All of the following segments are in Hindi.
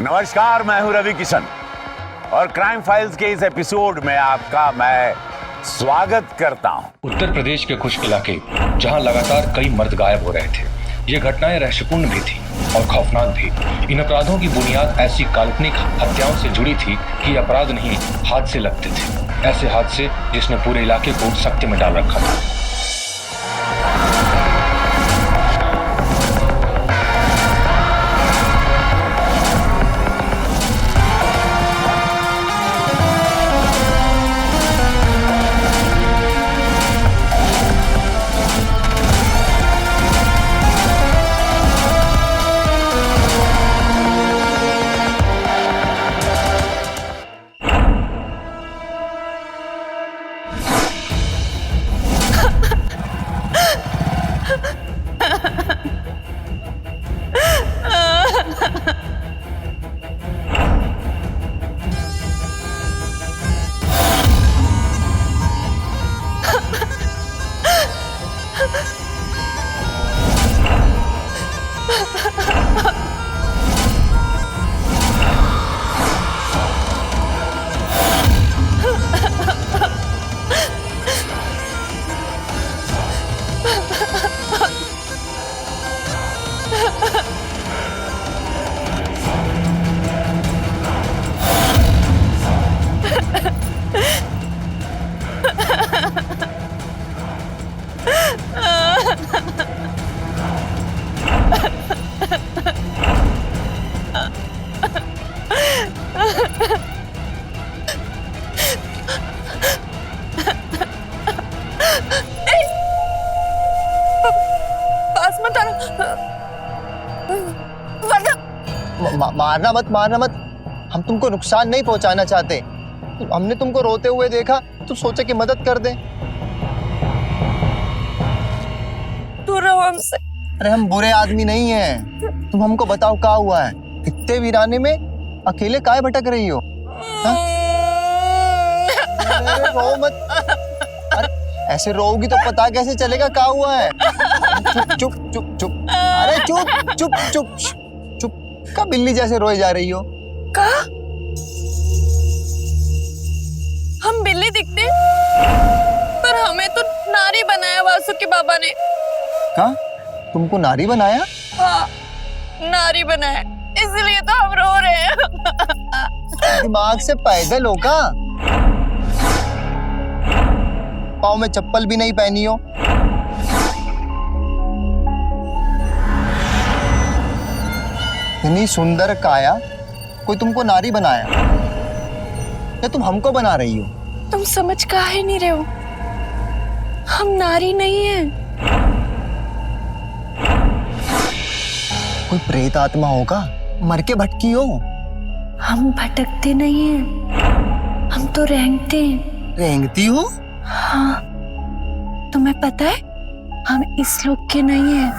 नमस्कार, मैं हूं रवि किशन और क्राइम फाइल्स के इस एपिसोड में आपका मैं स्वागत करता हूं। उत्तर प्रदेश के कुछ इलाके जहां लगातार कई मर्द गायब हो रहे थे। ये घटनाएं रहस्यपूर्ण भी थी और खौफनाक भी। इन अपराधों की बुनियाद ऐसी काल्पनिक हत्याओं से जुड़ी थी कि अपराध नहीं हादसे लगते थे। ऐसे हादसे जिसने पूरे इलाके को सख्ते में डाल रखा था। मारना मत। हम तुमको नुकसान नहीं पहुंचाना चाहते। हमने तुमको रोते हुए देखा तो सोचा कि मदद कर दें। दूर रहो हमसे। अरे हम बुरे आदमी नहीं हैं। तुम हमको बताओ क्या हुआ है। इतने वीराने में अकेले काहे भटक रही हो? अरे रो मत। अरे ऐसे रोगी तो पता कैसे चलेगा क्या हुआ है। चुप चुप चुप चुप। अरे चुप चुप चुप चुप। का बिल्ली जैसे रोए जा रही हो। का? हम बिल्ली दिखते पर हमें तो नारी बनाया वासुकी बाबा ने। का? तुमको नारी बनाया? हाँ, नारी बनाया, इसलिए तो हम रो रहे हैं। दिमाग से पैदल हो का? पाँव में चप्पल भी नहीं पहनी हो। इतनी सुंदर काया कोई तुमको नारी बनाया या तुम हमको बना रही हो? तुम समझ काहे नहीं रहे हो? हम नारी नहीं हैं। कोई प्रेत आत्मा होगा, मर के भटकी हो। हम भटकते नहीं हैं, हम तो रेंगते हैं। रेंगती हो? हाँ, तुम्हें पता है हम इस लोक के नहीं हैं,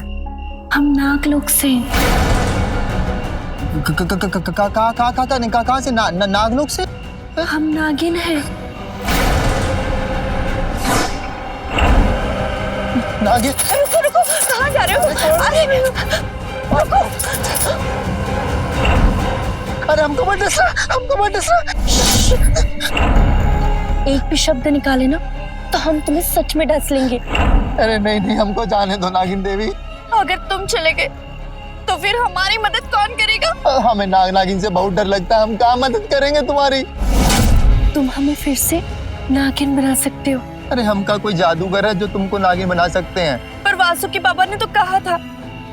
हम नागलोक से हैं। कहाँ से? नागलोक से? हम नागिन हैं। नागिन? रुको रुको, कहाँ जा रहे हो? अरे रुको। अरे हमको मत डसना। एक भी शब्द निकाले ना तो हम तुम्हें सच में डस लेंगे। अरे नहीं, हमको जाने दो नागिन देवी। अगर तुम चले गए तो फिर हमारी मदद कौन करेगा? हमें नागिन से बहुत डर लगता है। हम क्या मदद करेंगे तुम्हारी? तुम हमें फिर से नागिन बना सकते हो। अरे हम का कोई जादूगर है जो तुमको नागिन बना सकते हैं? पर वासुकी बाबा ने तो कहा था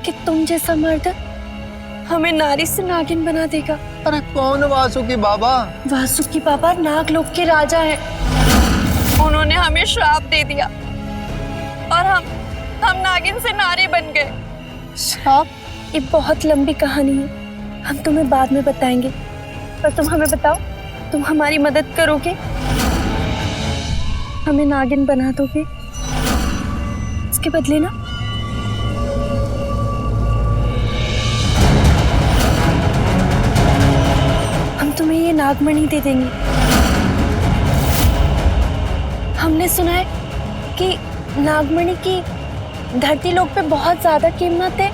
कि तुम जैसा मर्द हमें नारी से नागिन बना देगा। अरे कौन वासुकी बाबा? वासुकी बाबा नागलोक के राजा हैं। उन्होंने हमें श्राप दे दिया और हम नागिन से नारी बन गए। श्राप? ये बहुत लंबी कहानी है, हम तुम्हें बाद में बताएंगे। पर तुम हमें बताओ, तुम हमारी मदद करोगे? हमें नागिन बना दोगे? इसके बदले ना हम तुम्हें ये नागमणि दे देंगे। हमने सुना है कि नागमणि की धरती लोक पे बहुत ज्यादा कीमत है।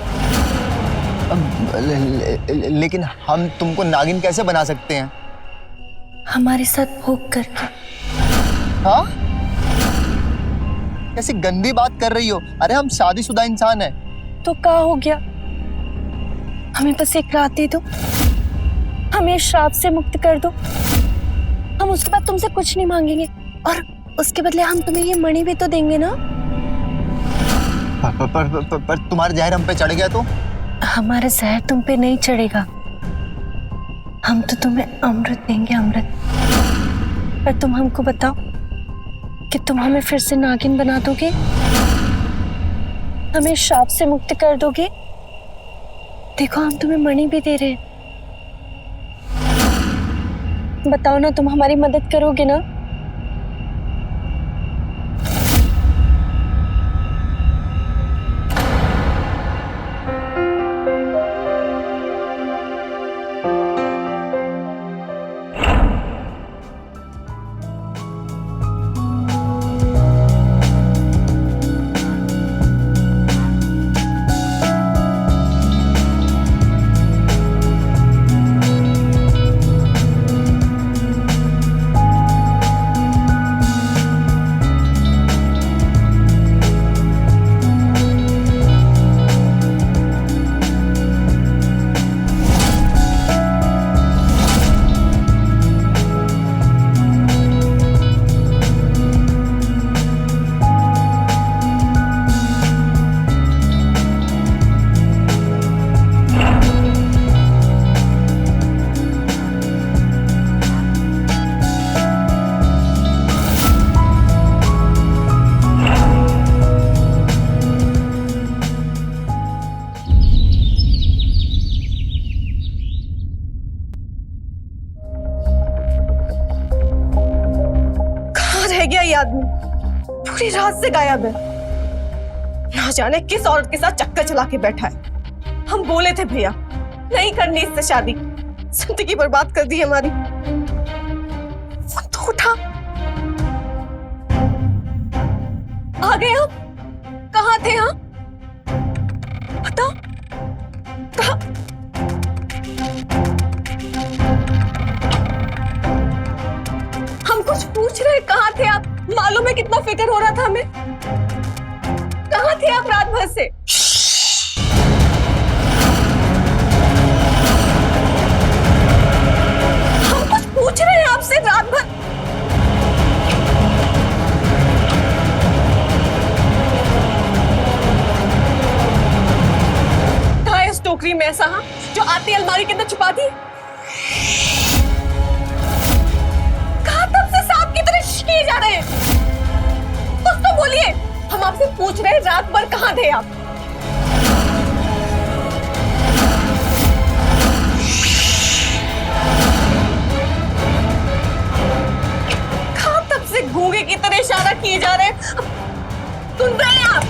लेकिन हम तुमको नागिन कैसे बना सकते हैं? हमारे साथ भोग करके। हाँ? कैसी गंदी बात कर रही हो? अरे हम शादीशुदा इंसान हैं। तो क्या हो गया? हमें बस एक रात दे दो, हमें श्राप से मुक्त कर दो। हम उसके बाद तुमसे कुछ नहीं मांगेंगे और उसके बदले हम तुम्हें ये मणि भी तो देंगे ना। पर तुम्हारा जहर हम पे चढ़ गया तो? हमारा जहर तुम पे नहीं चढ़ेगा, हम तो तुम्हें अमृत देंगे, अमृत। पर तुम हमको बताओ कि तुम हमें फिर से नागिन बना दोगे, हमें श्राप से मुक्त कर दोगे? देखो हम तुम्हें मणि भी दे रहे हैं। बताओ ना, तुम हमारी मदद करोगे ना? रह गया ये आदमी? पूरी रात से गायब है। ना जाने किस औरत के साथ चक्कर चला के बैठा है। हम बोले थे भैया नहीं करनी इससे शादी, जिंदगी बर्बाद कर दी हमारी। फोन तो उठा। आ गए आप? कहाँ थे? हाँ बताओ कहाँ? हम कुछ पूछ रहे, कहाँ थे आप? मालूम है कितना फिक्र हो रहा था हमें। कहाँ थे आप रात भर से? हम कुछ पूछ रहे हैं आपसे रात भर। कहाँ है इस टोकरी में ऐसा, हाँ, जो आती अलमारी के अंदर छुपा दी? किए जा रहे हैं? कुछ तो बोलिए। हम आपसे पूछ रहे हैं रात भर कहाँ थे आप? कहाँ तब से गूंगे की तरह इशारा किए जा रहे हैं? सुन रहे हैं आप?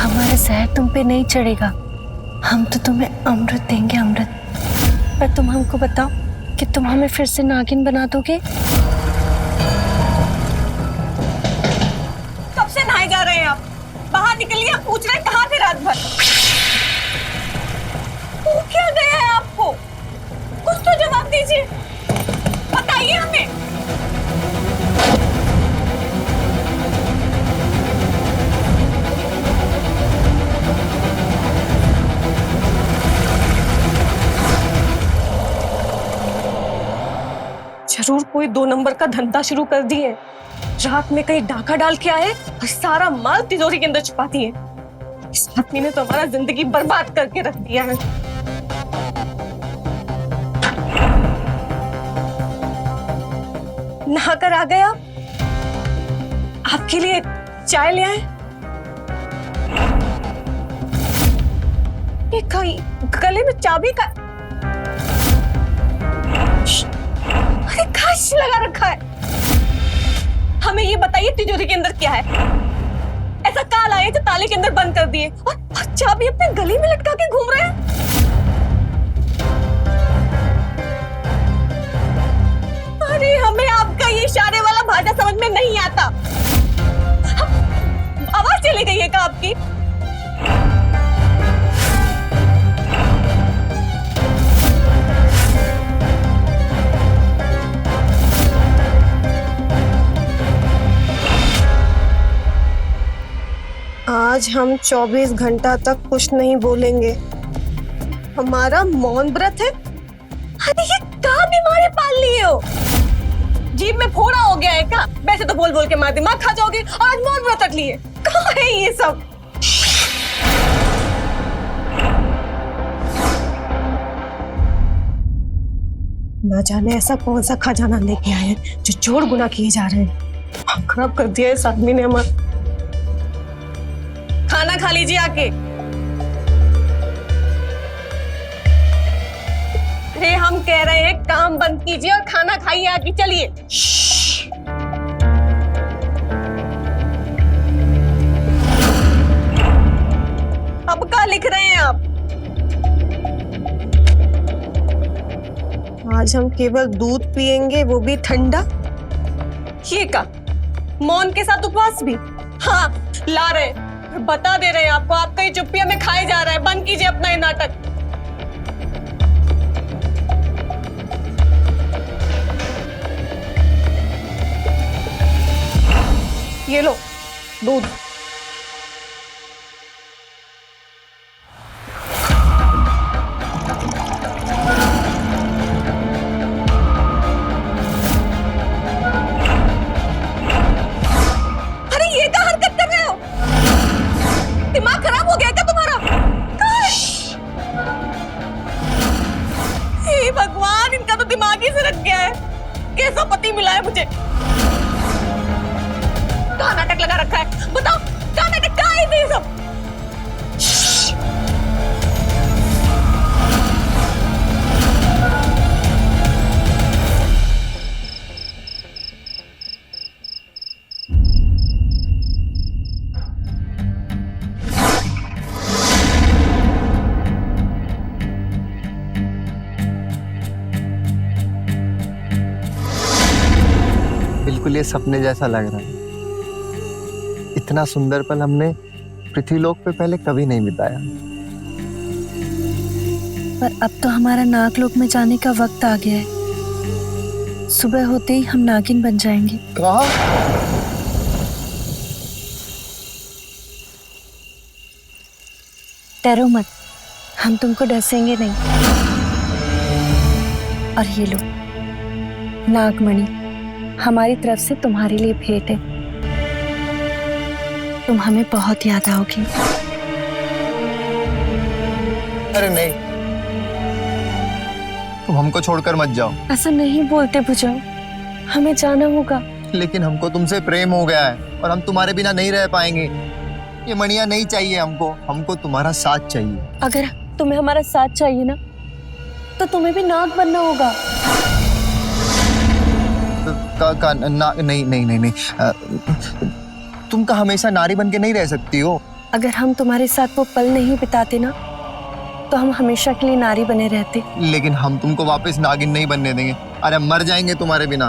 हमारा जहर तुम पे नहीं चढ़ेगा, हम तो तुम्हें अमृत देंगे, अमृत। पर तुम हमको बताओ कि तुम हमें फिर से नागिन बना दोगे? कब से नहाए जा रहे हैं आप? बाहर निकलिए, आप पूछ रहे हैं कहाँ थे रात भर? वो क्या गया है आपको? कुछ तो जवाब दीजिए, बताइए हमें। जरूर कोई 2 नंबर का धंधा शुरू कर दिए। रात में कहीं डाका डाल के आए और सारा माल तिजोरी के अंदर छुपा दिए। इस आदमी ने तो हमारा जिंदगी बर्बाद करके रख दिया है। नहाकर आ गए आप? आपके लिए चाय ले आए? ये गले में चाबी का कांच लगा रखा है। हमें ये बताइए तिजोरी के अंदर क्या है? ऐसा काल आए जो ताले के अंदर बंद कर दिए और चाबी अपने गले में लटका के घूम रहे हैं। अरे हमें आपका ये इशारे वाला भाषा समझ में नहीं आता। आवाज चली गई है क्या आपकी? आज हम 24 घंटा तक कुछ नहीं बोलेंगे। हमारा मौन व्रत है। अरे ये क्या बीमारी पाल लिए हो? जीभ में फोड़ा हो गया है क्या? वैसे तो बोल बोल के मार दिमाग खा जाओगे और आज मौन व्रत रख लिए। कहाँ है ये सब? ना जाने ऐसा कौन सा खजाना लेके आए हैं जो जोड़ गुना किए जा रहे हैं। खराब कर दिया इस आदमी ने हमारा। खाना खा लीजिए आके। अरे हम कह रहे हैं काम बंद कीजिए और खाना खाइए आके। चलिए। अब क्या लिख रहे हैं आप? आज हम केवल दूध पिएंगे, वो भी ठंडा। ये का मौन के साथ उपवास भी? हाँ ला रहे, बता दे रहे हैं आपको। आपका ही चुप्पी में खाए जा रहा है। बंद कीजिए अपना ये नाटक। ये लो दूध। अरे ये क्या हरकत कर रहे हो? दिमाग खराब हो गया क्या तुम्हारा? हे भगवान, इनका तो दिमाग ही से रख गया है। कैसा पति मिला है मुझे? क्या नाटक लगा रखा है? बताओ क्या नाटक, क्या है ये सब? बिल्कुल ये सपने जैसा लग रहा है। इतना सुंदर पल हमने पृथ्वीलोक पे पहले कभी नहीं बिताया। पर अब तो हमारा नागलोक में जाने का वक्त आ गया है। सुबह होते ही हम नागिन बन जाएंगे। कहा? डरो मत, हम तुमको डसेंगे नहीं। और ये लो नागमणि, हमारी तरफ से तुम्हारे लिए भेंट है। तुम हमें बहुत याद आओगी। अरे नहीं, तुम हमको छोड़कर मत जाओ। ऐसा नहीं बोलते भुजाओ, हमें जाना होगा। लेकिन हमको तुमसे प्रेम हो गया है और हम तुम्हारे बिना नहीं रह पाएंगे। ये मणियां नहीं चाहिए हमको, हमको तुम्हारा साथ चाहिए। अगर तुम्हें हमारा साथ चाहिए ना, तो तुम्हें भी नाग बनना होगा। नहीं नहीं नहीं नहीं, तुम का हमेशा नारी बन के नहीं रह सकती हो। अगर हम तुम्हारे साथ वो पल नहीं बिताते ना, तो हम हमेशा के लिए नारी बने रहते। लेकिन हम तुमको वापस नागिन नहीं बनने देंगे। अरे मर जाएंगे तुम्हारे बिना।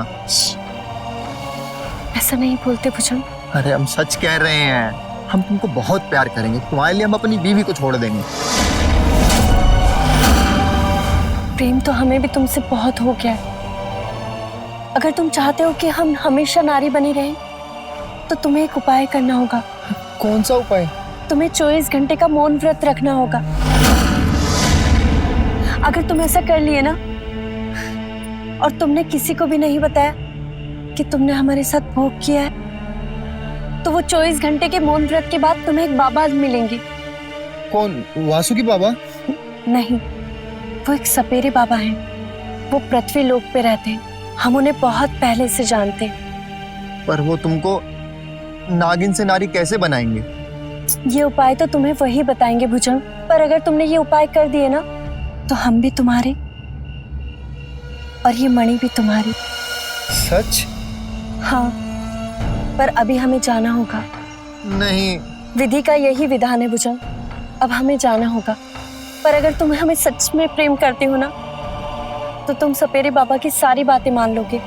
ऐसा नहीं बोलते भुजंग। अरे हम सच कह रहे हैं, हम तुमको बहुत प्यार करेंगे। तुम्हारे लिए हम अपनी बीवी को छोड़ देंगे। प्रेम तो हमें भी तुमसे बहुत हो गया है। अगर तुम चाहते हो कि हम हमेशा नारी बनी रहें, तो तुम्हें एक उपाय करना होगा। कौन सा उपाय? तुम्हें 24 घंटे का मौन व्रत रखना होगा। अगर तुम ऐसा कर लिए ना, और तुमने किसी को भी नहीं बताया कि तुमने हमारे साथ भोग किया है, तो वो 24 घंटे के मौन व्रत के बाद तुम्हें एक बाबा मिलेंगे। कौन? वासुकी बाबा? नहीं, वो एक सपेरे बाबा हैं। वो पृथ्वी लोक पे रहते हैं। हम उन्हें बहुत पहले से जानते हैं। पर वो तुमको नागिन से नारी कैसे बनाएंगे? ये उपाय तो तुम्हें वही बताएंगे भुजंग। पर अगर तुमने ये उपाय कर दिए ना, तो हम भी तुम्हारे और ये मणि भी तुम्हारी। सच? हाँ, पर अभी हमें जाना होगा। नहीं, विधि का यही विधान है भुजंग। अब हमें जाना होगा। पर अगर तुम हमें सच में प्रेम करते हो ना, तो तुम सपेरे बाबा की सारी बातें मान लोगे।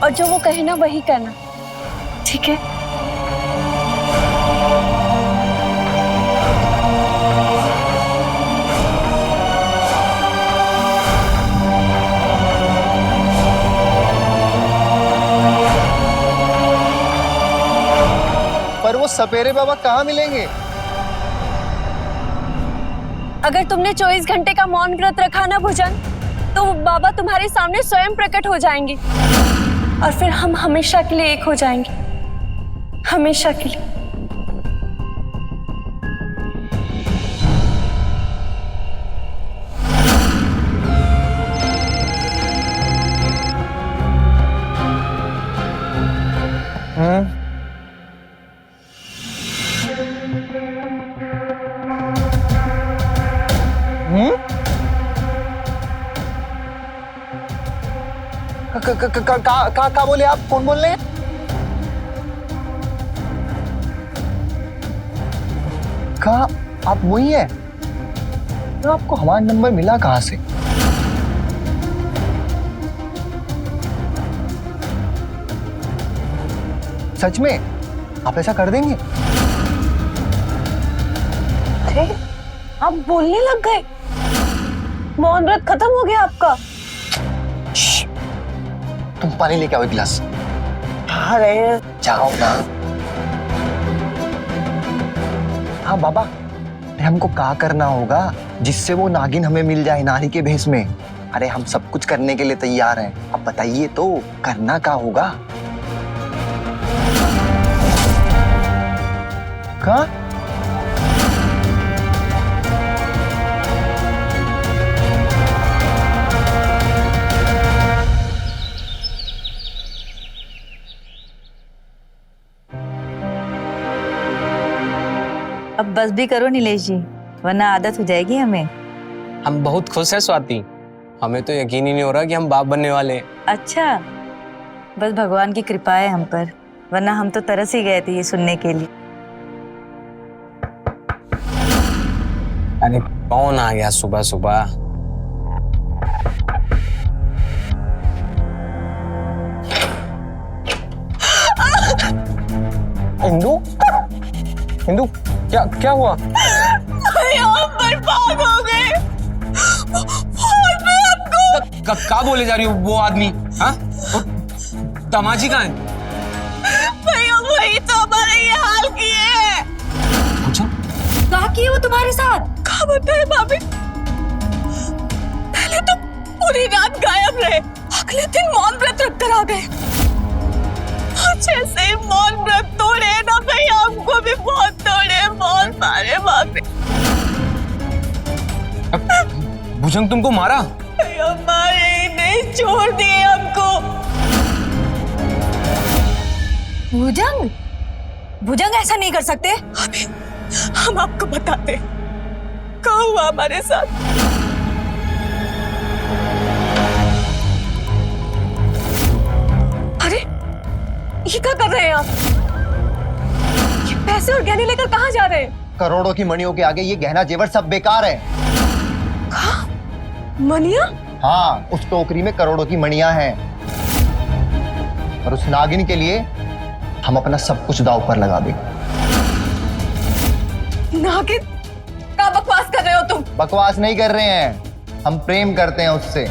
और जो वो कहे ना वही करना, ठीक है? पर वो सपेरे बाबा कहाँ मिलेंगे? अगर तुमने 24 घंटे का मौन व्रत रखा ना भुजंग, तो वो बाबा तुम्हारे सामने स्वयं प्रकट हो जाएंगे और फिर हम हमेशा के लिए एक हो जाएंगे, हमेशा के लिए। का बोले आप? कौन बोल रहे हैं? कहा आप वही है? तो आपको हमारा नंबर मिला कहां से? सच में आप ऐसा कर देंगे? अरे आप बोलने लग गए, मौन व्रत खत्म हो गया आपका। तुम पानी लेके आओ एक गिलास। अरे जाओ ना। हाँ बाबा, हमको क्या करना होगा जिससे वो नागिन हमें मिल जाए नारी के भेष में? अरे हम सब कुछ करने के लिए तैयार हैं, अब बताइए तो करना क्या होगा? कहाँ? अब बस भी करो नीलेश जी, वरना आदत हो जाएगी हमें। हम बहुत खुश हैं स्वाति, हमें तो यकीन ही नहीं हो रहा कि हम बाप बनने वाले हैं। अच्छा, बस भगवान की कृपा है हम पर, वरना हम तो तरस ही गए थे ये सुनने के लिए। अरे कौन आ गया सुबह सुबह? इंदु, इंदु, क्या हुआ? हम बर्बाद हो गए। क्या बोले जा रही हो? वो आदमी, हाँ? तमाजी कहाँ है? भैया वही तो हमारा ये हाल किए हैं। क्या किए वो तुम्हारे साथ? क्या बताए भाभी? पहले तो पूरी रात गायब रहे, अगले दिन मौन व्रत रख कर आ गए। जैसे ही मौन व्रत तोड़े ना भैया, हमको भी बहुत तोड़े, बहुत मारे भाभी। भुजंग तुमको मारा? भैया मारे ही नहीं, छोड़ दिए हमको। भुजंग, भुजंग ऐसा नहीं कर सकते। अभी हम आपको बताते क्या हुआ हमारे साथ। अरे ये क्या कर रहे हैं आप? ये पैसे और गहने लेकर कहाँ जा रहे हैं? करोड़ों की मणियों के आगे ये गहना जेवर सब बेकार है। मनिया? हाँ, उस टोकरी में करोड़ों की मणियां हैं और उस नागिन के लिए हम अपना सब कुछ दांव पर लगा देंगे। नागिन? क्या बकवास कर रहे हो तुम? बकवास नहीं कर रहे हैं, हम प्रेम करते हैं उससे।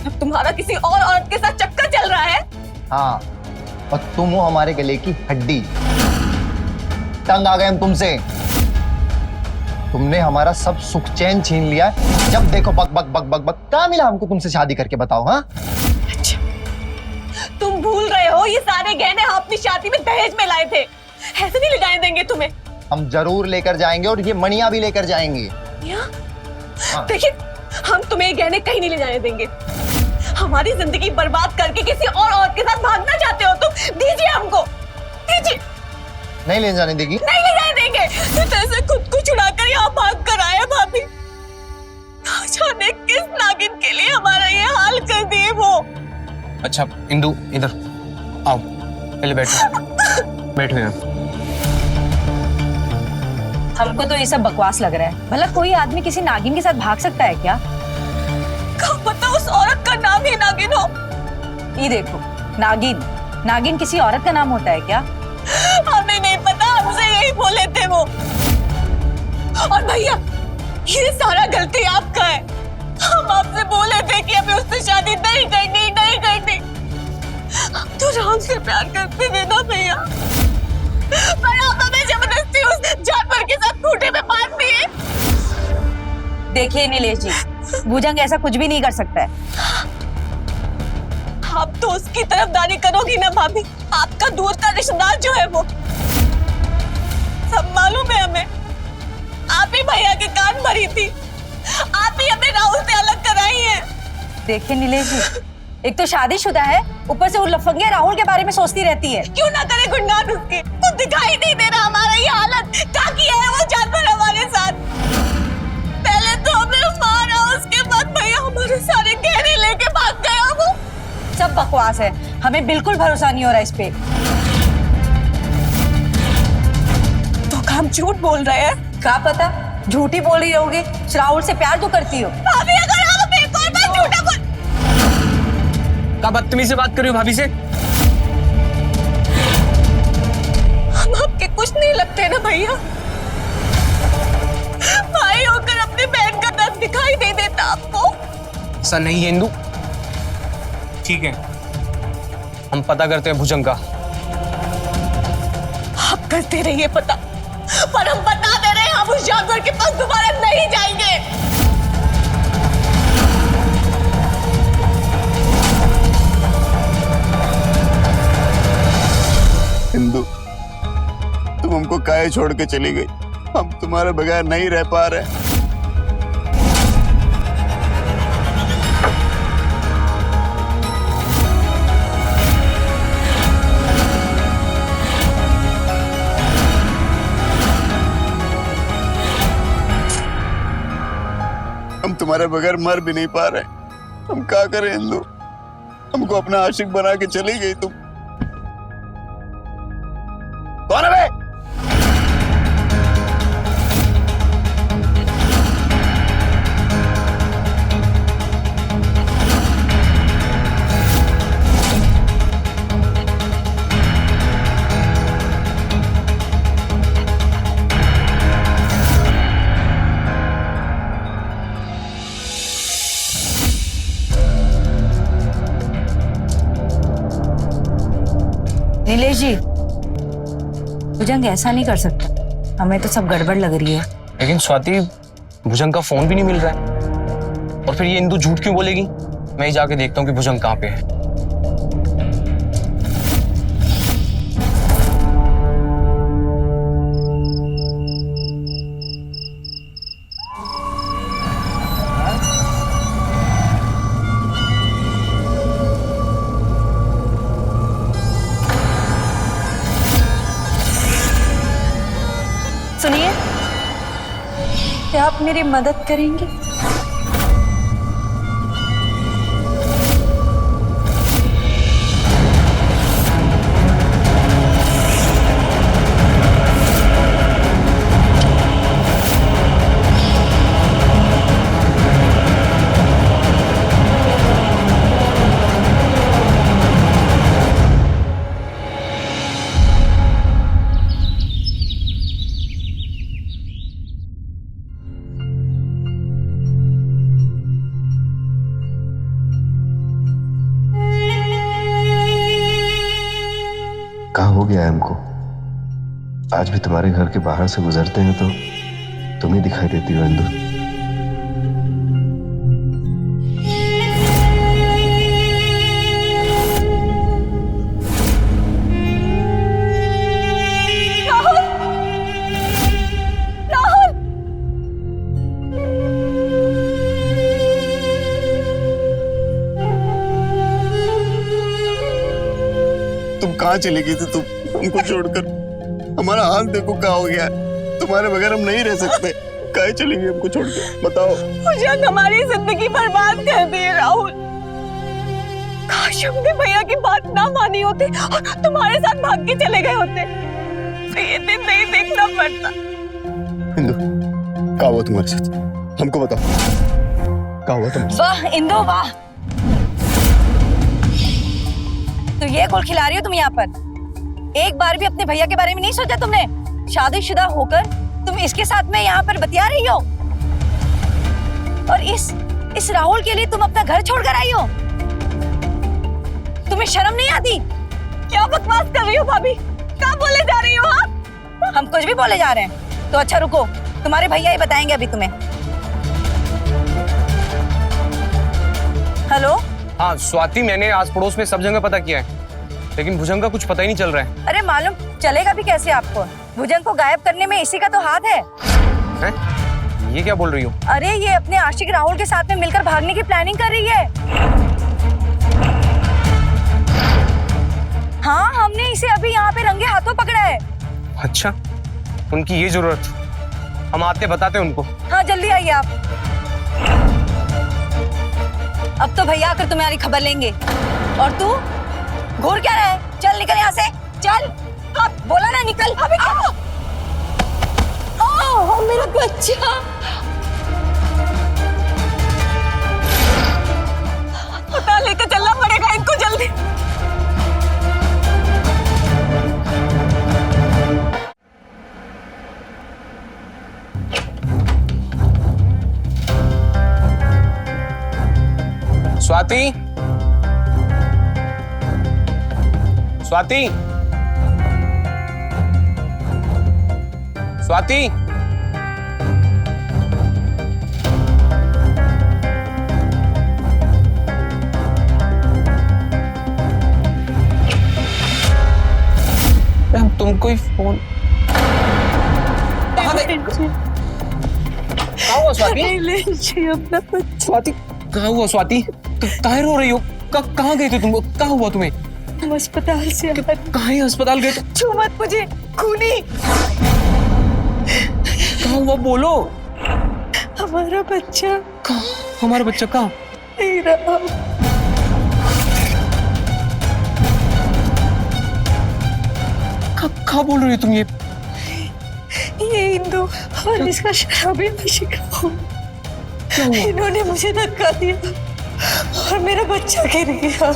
अब तुम्हारा किसी और औरत के साथ चक्कर चल रहा है? हाँ, और तुम हो हमारे गले की हड्डी। तंग आ गए हम तुमसे। तुमने हमारा सब सुख चैन छीन लिया। जब देखो बक बक बक बक बक। क्या मिला हमको तुमसे शादी करके, बताओ? हाँ, अच्छा, तुम भूल रहे हो ये सारे गहने हम अपनी शादी में दहेज में लाए थे। ऐसे नहीं ले जाने देंगे तुम्हें। हम जरूर लेकर जाएंगे और ये मणियां भी लेकर जाएंगे। हाँ। देखिए, हम तुम्हें ये गहने कहीं नहीं ले जाने देंगे। हमारी जिंदगी बर्बाद करके किसी और औरत के साथ भागना चाहते हो तुम? दीजिए हमको, दीजिए। नहीं ले जाने देगी? नहीं ले जाने देंगे। ऐसे खुद को छुड़ाकर यहाँ भाग कर आए भाभी। ना जाने किस नागिन के लिए हमारा ये हाल कर दिए वो। अच्छा इंदु, इधर आओ, पहले बैठो। बैठो यहाँ। हमको तो ये सब बकवास लग रहा है। भला कोई आदमी किसी नागिन के साथ भाग सकता है क्या? क्या पता उस औरत का नाम नाम ही नागिन हो। ये देखो, नागिन नागिन किसी औरत का नाम होता है क्या? हमें नहीं पता, हमसे यही बोले थे वो। और भैया, ये सारा गलती आपका है। हम आपसे बोले थे कि हमें उससे शादी नहीं करनी, नहीं करनी। हम तो राहुल से प्यार करते थे ना भैया, पर आप हमें जबरदस्ती उस जानवर के साथ खूंटे में बांध दिए। देखिए नीलेश जी, भुजंग ऐसा कुछ भी नहीं कर सकता है। आप तो उसकी तरफदारी करोगी ना भाभी। आपका दूर का रिश्तेदार जो है वो, सब मालूम है हमें। आप ही भैया के कान भरी थी, आप ही हमें राहुल से अलग कराई है। देखिए नीलेश जी, एक तो शादीशुदा है, ऊपर से वो लफंगे राहुल के बारे में सोचती रहती है। क्यों ना करे गुणगान उसके, तो दिखाई नहीं दे रहा हमारा ये हालत। क्या किया है वो जानवर हमारे साथ? पहले तो हमें मारा, उसके बाद भैया हमारे सारे गहने लेके भाग गया वो। सब बकवास है, हमें बिल्कुल भरोसा नहीं हो रहा इस पे। तो हम झूठ बोल रहे हैं। क्या पता, झूठी बोल रही होगी। राहुल से प्यार तो करती हो। भाभी, अगर आप एक और बार झूठा बोल। क्या बदतमीजी से बात कर रही हो भाभी से? हम आपके कुछ नहीं लगते ना भैया। भाई होकर अपनी बहन का दर्द दिखाई नहीं देता आपको? ऐसा नहीं है इंदु। ठीक है, हम पता करते हैं भुजंग का। आप करते रहिए पता, पर हम बता दे रहे हैं, हम उस जानवर के पास दोबारा नहीं जाएंगे। इंदु, तुम हमको काहे छोड़ के चली गई? हम तुम्हारे बगैर नहीं रह पा रहे। हम तुम्हारे बगैर मर भी नहीं पा रहे। हम क्या करें इंदु? हमको अपना आशिक बना के चली गई तुम। कौन है बे? नीलेश जी, भुजंग ऐसा नहीं कर सकता। हमें तो सब गड़बड़ लग रही है। लेकिन स्वाति, भुजंग का फोन भी नहीं मिल रहा है। और फिर ये इंदु झूठ क्यों बोलेगी? मैं ही जाके देखता हूँ कि भुजंग कहाँ पे है। सुनिए, क्या आप मेरी मदद करेंगे? कहाँ हो गया है हमको? आज भी तुम्हारे घर के बाहर से गुजरते हैं तो तुम ही दिखाई देती हो इंदु। राहुल, राहुल, तुम कहाँ चली गई थी? तुम हमको छोड़कर। हमारा हाल देखो क्या हो गया है। तुम्हारे बगैर हम नहीं रह सकते। काहे चली गई हमको छोड़ के? बताओ। भुजंग हमारी जिंदगी बर्बाद कर दी है राहुल। काश हमने भैया की बात ना मानी होती और तुम्हारे साथ भाग के चले गए होते, तो ये दिन नहीं देखना पड़ता। इंदु, क्या हुआ तुम्हारे साथ? हमको बताओ, क्या हुआ तुम्हारे साथ? वाह इंदु वाह, तो ये गुल खिला रही हो तुम यहाँ पर? एक बार भी अपने भैया के बारे में नहीं सोचा तुमने? शादीशुदा होकर तुम इसके साथ में यहाँ पर बतिया रही हो, और इस राहुल के लिए तुम अपना घर छोड़कर आई हो। तुम्हें शर्म नहीं आती? क्या बकवास कर रही हो भाभी? क्या बोले जा रही हो आप? हम कुछ भी बोले जा रहे हैं? तो अच्छा रुको, तुम्हारे भैया ही बताएंगे अभी तुम्हें। हेलो। हाँ स्वाति, मैंने आस पड़ोस में सब जगह पता किया है, लेकिन भुजंग का कुछ पता ही नहीं चल रहा है। अरे मालूम चलेगा भी कैसे आपको? भुजंग को गायब करने में इसी का तो हाथ है। हैं? ये क्या बोल रही हो? अरे ये अपने आशिक राहुल के साथ में मिलकर भागने की प्लानिंग कर रही है। हाँ, हमने इसे अभी यहाँ पे रंगे हाथों पकड़ा है। अच्छा, उनकी ये जरूरत, हम आते बताते उनको। हाँ जल्दी आइए आप। अब तो भैया आकर तुम्हारी खबर लेंगे। और तू घूर क्या रहा है? चल निकल यहाँ से, चल। अब बोला ना निकल। अभी ओह मेरा बच्चा। पता लेकर चलना पड़ेगा इनको जल्दी। स्वाति, स्वाति, स्वाति। तुमको ही फोन कहाँ हुआ स्वाति? स्वाति कहाँ हुआ स्वाति? काहे रो रही हो? कहाँ गए थे तुम? कहाँ हुआ तुम्हें? हम अस्पताल से कहाँ अस्पताल गए थे? छू मत मुझे, खूनी। कहाँ हुआ बोलो? हमारा बच्चा। कहाँ? हमारा बच्चा कहाँ? नहीं रहा। कहाँ बोल रही हो तुम? ये इंदु और इसका शराबी आशिक हूँ। इन्होंने मुझे धक्का दिया और मेरा बच्चा गिर गया।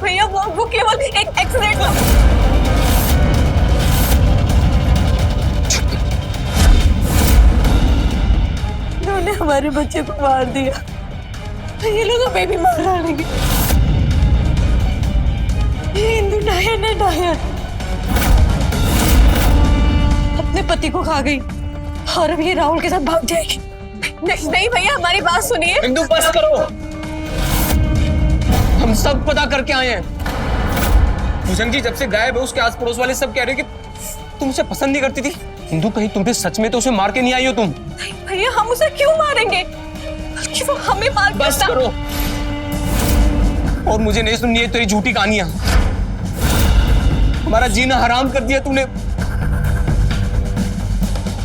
भैया वो केवल एक एक्सीडेंट था। इन्होंने हमारे बच्चे को मार दिया। ये लोग हमें भी मार डालेंगे। ये इंदु डायन है, डायन। अपने पति को खा गई और अब ये राहुल के साथ भाग जाएगी। नहीं भैया, हमारी बात सुनिए। इंदु बस करो, हम सब पता करके आए हैं। भुजंग जी जब से गायब है, उसके आस पड़ोस वाले सब कह रहे हैं कि तुम उसे पसंद नहीं करती थी। इंदु कहीं तुम भी सच में तो उसे मार के नहीं आई हो तुम? भैया हम उसे क्यों मारेंगे, बल्कि वो हमें मार के। बस करो, और मुझे नहीं सुननी है तेरी झूठी कहानियां। हमारा जीना हराम कर दिया तूने।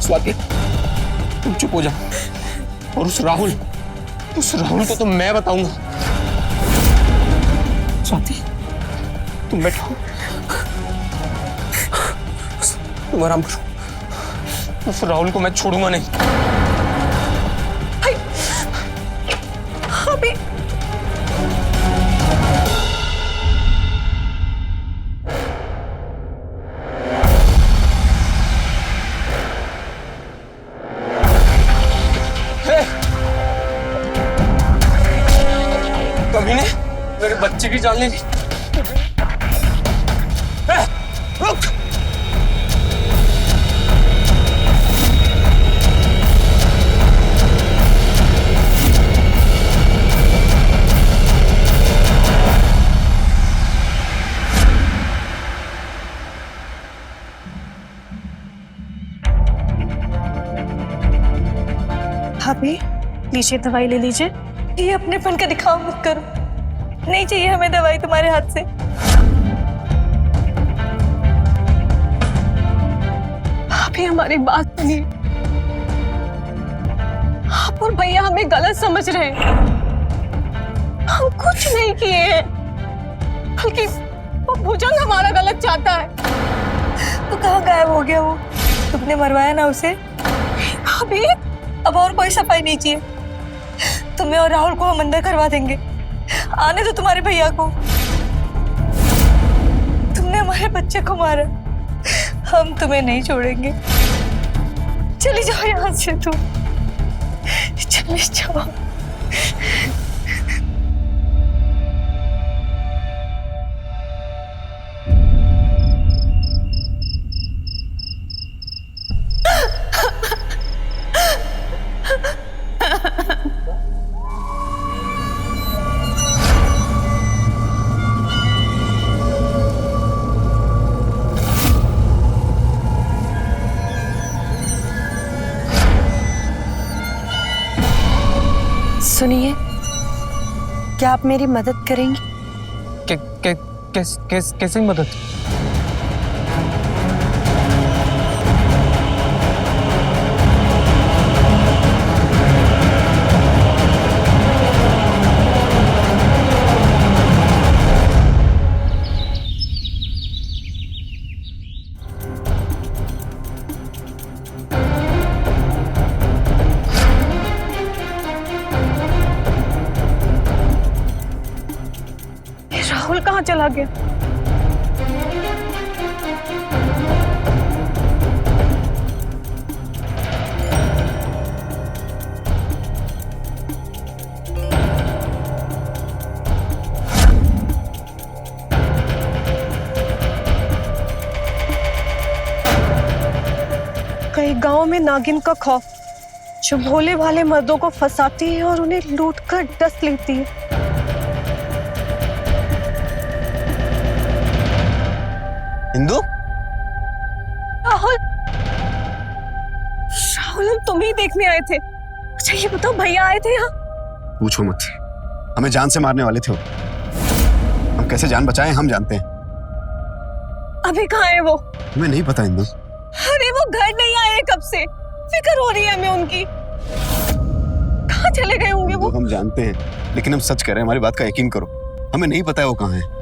स्वाति तुम चुप हो जाओ, और उस राहुल को तो मैं बताऊंगा। स्वाति तुम बैठो, तुम आराम करो। उस राहुल को मैं छोड़ूंगा नहीं। अभी कभी ने मेरे बच्चे की जान ले ली। रुक! भाभी लीजिए, दवाई ले लीजिए। ये अपनेपन का दिखावा मत करो। नहीं चाहिए हमें दवाई तुम्हारे हाथ से। भाभी हमारी बात सुनिए। आप और भैया हमें गलत समझ रहे हैं। हम कुछ नहीं किए हैं, बल्कि वो भुजंग हमारा गलत चाहता है। तो कहाँ गायब हो गया वो? तुमने मरवाया ना उसे? भाभी अब और कोई सफाई नहीं चाहिए। तुम्हें और राहुल को हम अंदर करवा देंगे। आने दो तुम्हारे भैया को। तुमने हमारे बच्चे को मारा, हम तुम्हें नहीं छोड़ेंगे। चली जाओ यहाँ से तुम, चली जाओ। सुनिए, क्या आप मेरी मदद करेंगी? कैसे मदद? राहुल कहाँ चला गया? कई गांव में नागिन का खौफ, जो भोले भाले मर्दों को फंसाती है और उन्हें लूटकर डस लेती है। इंदु, राहुल, राहुल, हम तुम्हें देखने आए थे। अच्छा ये बताओ, भैया आए थे यहाँ? पूछो मत, हमें जान से मारने वाले थे वो। हम कैसे जान बचाएं हम जानते हैं। अभी कहाँ है वो? हमें नहीं पता इंदु। अरे वो घर नहीं आए कब से, फिक्र हो रही है हमें उनकी। कहाँ चले गए होंगे वो? हम जानते हैं, लेकिन हम सच कह रहे हैं, हमारी बात का यकीन करो। हमें नहीं पता है वो कहाँ है।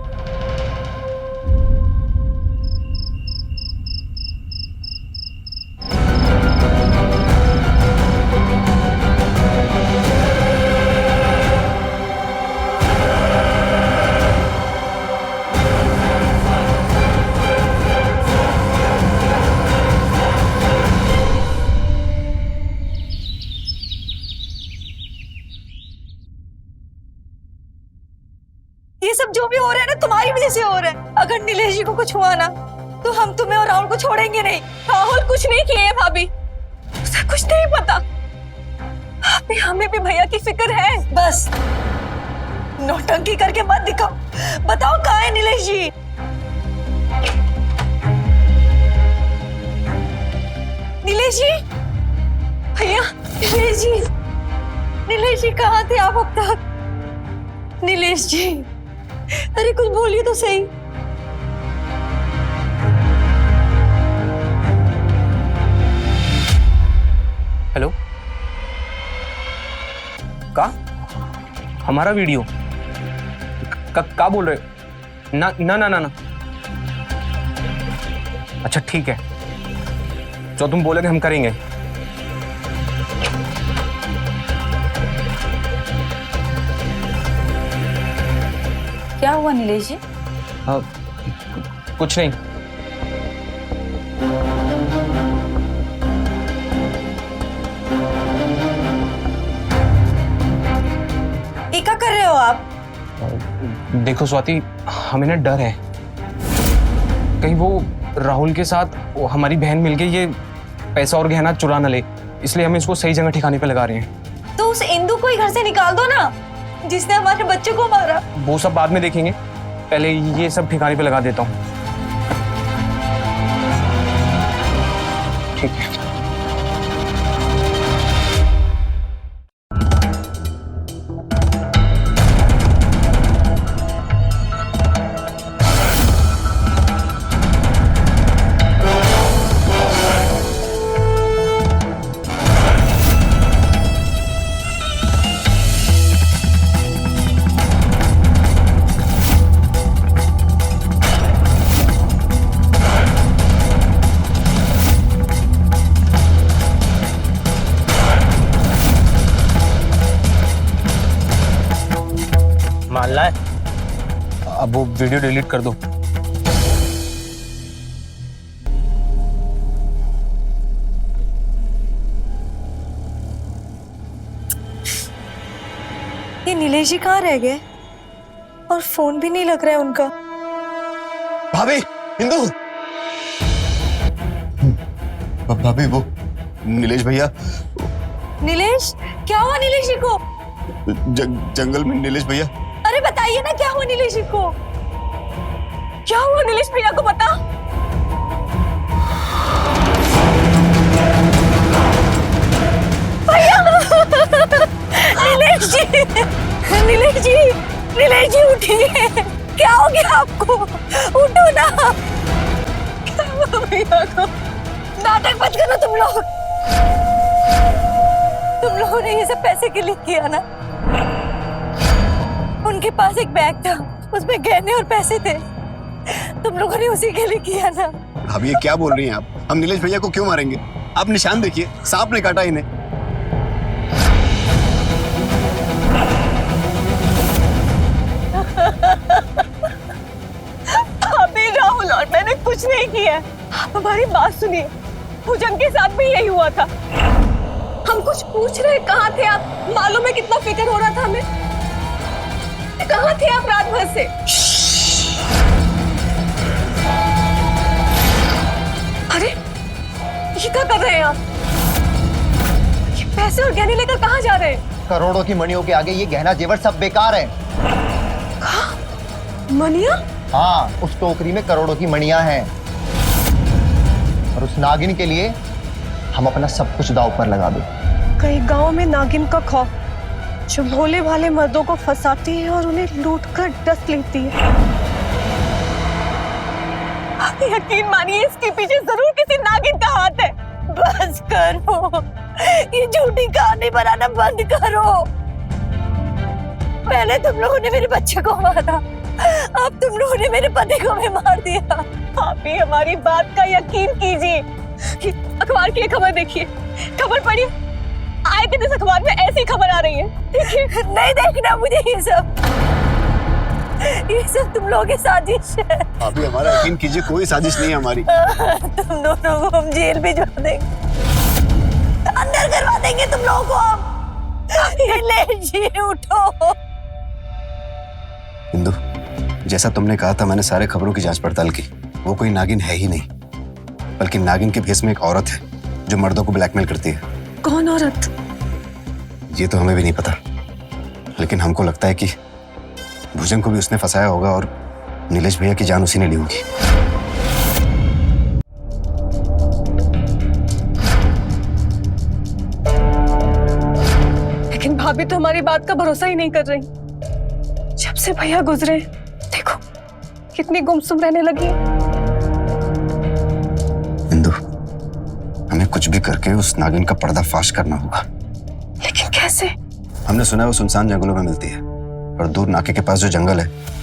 ये सब जो भी हो रहा है ना, तुम्हारी वजह से हो रहा है। अगर नीलेश जी को कुछ हुआ ना, तो हम तुम्हें और राहुल को छोड़ेंगे नहीं। राहुल कुछ नहीं किए है भाभी, उसे कुछ नहीं पता। अभी हमें भी भैया की फिक्र है। बस नौटंकी करके मत दिखाओ, बताओ कहाँ है नीलेश जी? नीलेश जी, भैया, नीलेश जी, नीलेश जी कहाँ थे आप अब तक? नीलेश जी, अरे कुछ बोलिए तो सही। हेलो, का हमारा वीडियो का बोल रहे हो? ना ना ना ना ना। अच्छा ठीक है, जो तुम बोलोगे हम करेंगे। क्या हुआ नीलेश जी? कुछ नहीं। ये क्या कर रहे हो आप? देखो स्वाति, हमें ना डर है कहीं वो राहुल के साथ हमारी बहन मिलके ये पैसा और गहना चुरा न ले, इसलिए हम इसको सही जगह ठिकाने पे लगा रहे हैं। तो उस इंदु को ही घर से निकाल दो ना, जिसने हमारे बच्चे को मारा। वो सब बाद में देखेंगे, पहले ये सब ठिकाने पे लगा देता हूँ। ठीक है। है? अब वो वीडियो डिलीट कर दो। ये नीलेश जी कहाँ रह गए? और फोन भी नहीं लग रहा है उनका। भाभी, हिंदू। भाभी, वो नीलेश भैया नीलेश, क्या हुआ नीलेश जी को? जंगल में नीलेश भैया। अरे बताइए ना क्या हुआ नीलेश जी को? क्या हुआ नीलेश भैया को बता। नीलेश जी, नीलेश जी, नीलेश जी उठिए। क्या हो गया आपको? उठो ना। क्या हुआ भैया को? नाटक मत करो तुम लोग। तुम लोगों ने ये सब पैसे के लिए किया ना? उनके पास एक बैग था, उसमें गहने और पैसे थे। तुम लोगों ने उसी के लिए किया ना? भाभी, ये क्या बोल रही हैं आप? हम नीलेश भैया को क्यों मारेंगे? आप निशान देखिए, सांप ने काटा इन्हें। अभी राहुल और मैंने कुछ नहीं किया। आप हमारी बात सुनिए, पूजन के साथ भी यही हुआ था। हम कुछ पूछ रहे, कहाँ थे आप? मालूम है कितना फिक्र हो रहा था हमें। कहाँ थे आप रात भर से? अरे ये क्या कर रहे हैं आप? ये पैसे और गहने लेकर कहाँ जा रहे हैं? करोड़ों की मणियों के आगे ये गहना जेवर सब बेकार है। मनिया? हाँ, उस टोकरी में करोड़ों की मणियां हैं और उस नागिन के लिए हम अपना सब कुछ दांव पर लगा दो। कई गांव में नागिन का खौफ, जो भोले भाले मर्दों को फंसाती है और उन्हें लूटकर डस लेती है। आप यकीन मानिए, इसके पीछे जरूर किसी नागिन का हाथ है। बस करो, ये झूठी कहानी बनाना बंद करो। पहले तुम लोगों ने मेरे बच्चे को मारा, अब तुम लोगों ने मेरे पति को भी मार दिया। आप भी हमारी बात का यकीन कीजिए। ये अखबार की खबर देखिए, खबर पढ़िए। आए दिन इस अखबार में ऐसी खबर आ रही है। देखिए। नहीं देखना मुझे ये सब तुम लोगों की साजिश है। अभी हमारा यकीन कीजिए, कोई साजिश नहीं है हमारी। तुम दोनों को हम जेल भिजवा देंगे, अंदर करवा देंगे तुम लोगों को हम। नीलेश जी उठो। हिंदू, जैसा तुमने कहा था, मैंने सारे खबरों की जांच पड़ताल की। वो कोई नागिन है ही नहीं, बल्कि नागिन के भेष में एक औरत है जो मर्दों को ब्लैकमेल करती है। कौन औरत? ये तो हमें भी नहीं पता, लेकिन हमको लगता है कि भुजंग को भी उसने फंसाया होगा और नीलेश भैया की जान उसी ने ली होगी। लेकिन भाभी तो हमारी बात का भरोसा ही नहीं कर रही। जब से भैया गुजरे, देखो कितनी गुमसुम रहने लगी है। हिंदू, हमें कुछ भी करके उस नागिन का पर्दाफाश करना होगा। लेकिन कैसे? हमने सुना है वो सुनसान जंगलों में मिलती है, और दूर नाके के पास जो जंगल है,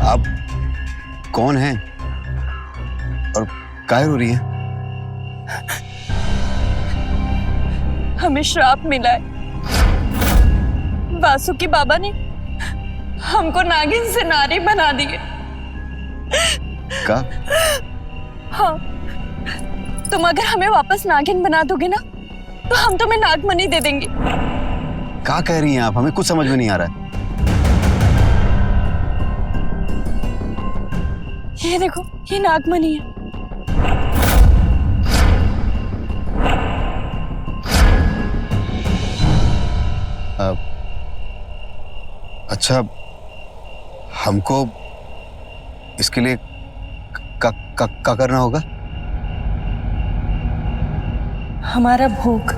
आप कौन हैं और काहे रो रही हैं? हमें श्राप मिला है। वासुकी बाबा ने हमको नागिन से नारी बना दिए। का? हाँ, तुम अगर हमें वापस नागिन बना दोगे ना, तो हम तुम्हें नागमणि दे देंगे। क्या कह रही हैं आप? हमें कुछ समझ में नहीं आ रहा है। ये देखो, ये नागमणि है। अच्छा, हमको इसके लिए क्या करना होगा? हमारा भोग।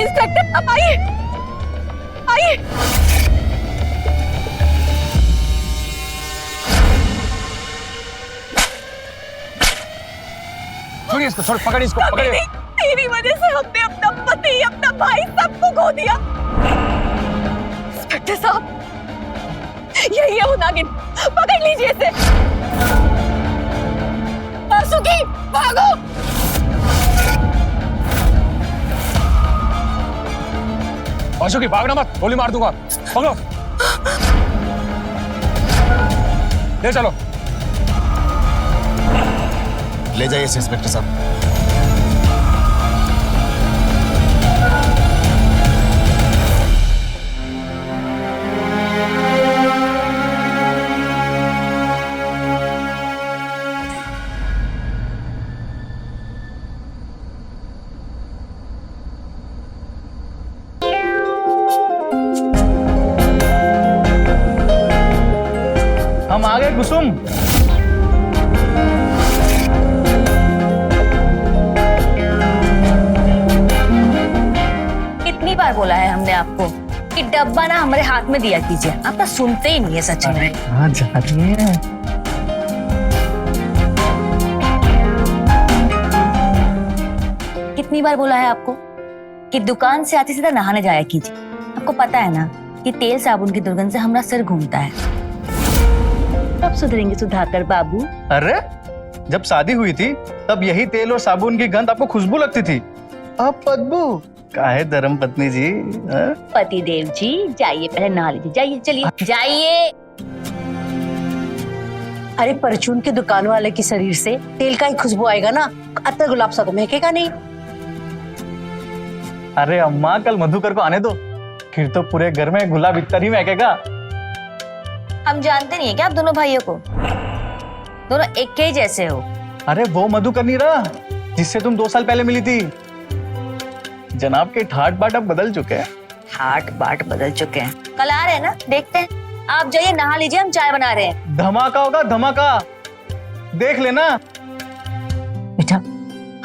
इंस्पेक्टर, आप आइए, आइए। छोड़िए इसको, छोड़, पकड़िए इसको, पकड़िए। तेरी वजह से हमने अपना पति, अपना भाई, सबको खो दिया। इंस्पेक्टर साहब, यही है वो नागिन, पकड़ लीजिए इसे। वासुकी, भागो। वासुकी, भागना मत, गोली मार दूंगा। पकड़ो, ले चलो। ले जाइए इसे इंस्पेक्टर साहब। हम आ गए कुसुम। कितनी बार बोला है हमने आपको कि डब्बा ना हमारे हाथ में दिया कीजिए, आप ना सुनते ही नहीं है सच में। कहाँ जा रही है? कितनी बार बोला है आपको कि दुकान से आते सीधा नहाने जाया कीजिए। आपको पता है ना कि तेल साबुन की दुर्गंध से हमारा सिर घूमता है। कब सुधरेंगे सुधाकर बाबू? अरे जब शादी हुई थी तब यही तेल और साबुन की गंध आपको खुशबू लगती थी, अब बदबू। काहे धर्म पत्नी जी? पति देव जी, जाइए पहले नहा लीजिए, जाइए, चलिए जाइए। अरे परचून के दुकान वाले की शरीर से तेल का ही खुशबू आएगा ना, अत्तर गुलाब सा तो महकेगा नहीं। अरे अम्मा, कल मधुकर को आने दो, फिर तो पूरे घर में गुलाब इत्तर ही महकेगा। हम जानते नहीं है क्या आप दोनों भाइयों को? दोनों एक के ही जैसे हो। अरे वो मधुकर नहीं रहा जिससे तुम 2 साल पहले मिली थी। जनाब के ठाट बाट अब बदल चुके हैं। ठाट बाट बदल चुके हैं। कल आ रहे हैं ना, देखते हैं। आप जाइए नहा लीजिए, हम चाय बना रहे हैं। धमाका होगा, धमाका, देख लेना। बेटा,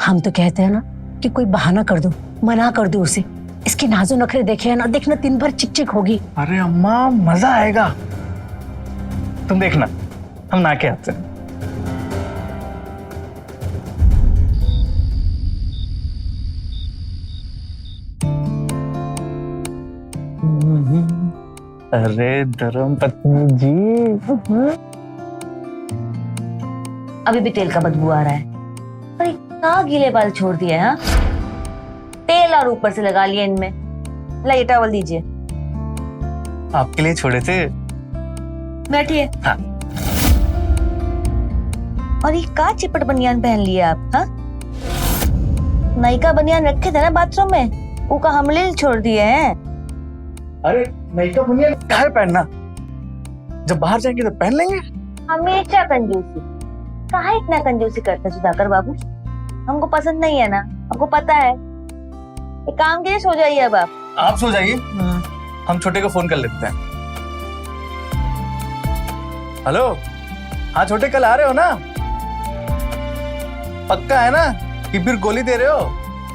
हम तो कहते हैं ना कि कोई बहाना कर दो, मना कर दो उसे। इसके नाजो नखरे देखे ना, देखना दिन भर चिक चिक होगी। अरे अम्मा, मजा आएगा, तुम देखना, हम ना के आते हैं। अरे धर्म पत्नी जी, अभी भी तेल का बदबू आ रहा है। अरे कहाँ गीले बाल छोड़ दिए हैं? तेल और ऊपर से लगा लिए इनमें। लाइए टॉवल दीजिए। आपके लिए छोड़े थे। बैठिए। हाँ। और ये का चिपट बनियान पहन लिए आप? हाँ, नई का बनियान रखे थे ना बाथरूम में, वो का हमले छोड़ दिए हैं। अरे नई का बनियान काहे पहनना, जब बाहर जाएंगे तो पहन लेंगे। हमेशा कंजूसी, काहे इतना कंजूसी करते सुधाकर बाबू? हमको पसंद नहीं है ना, हमको पता है। एक काम कीजिए, सो जाइए अब आप सो जाइए, हम छोटे को फोन कर लेते हैं। हेलो, हाँ छोटे, कल आ रहे हो ना? पक्का है ना कि फिर गोली दे रहे हो?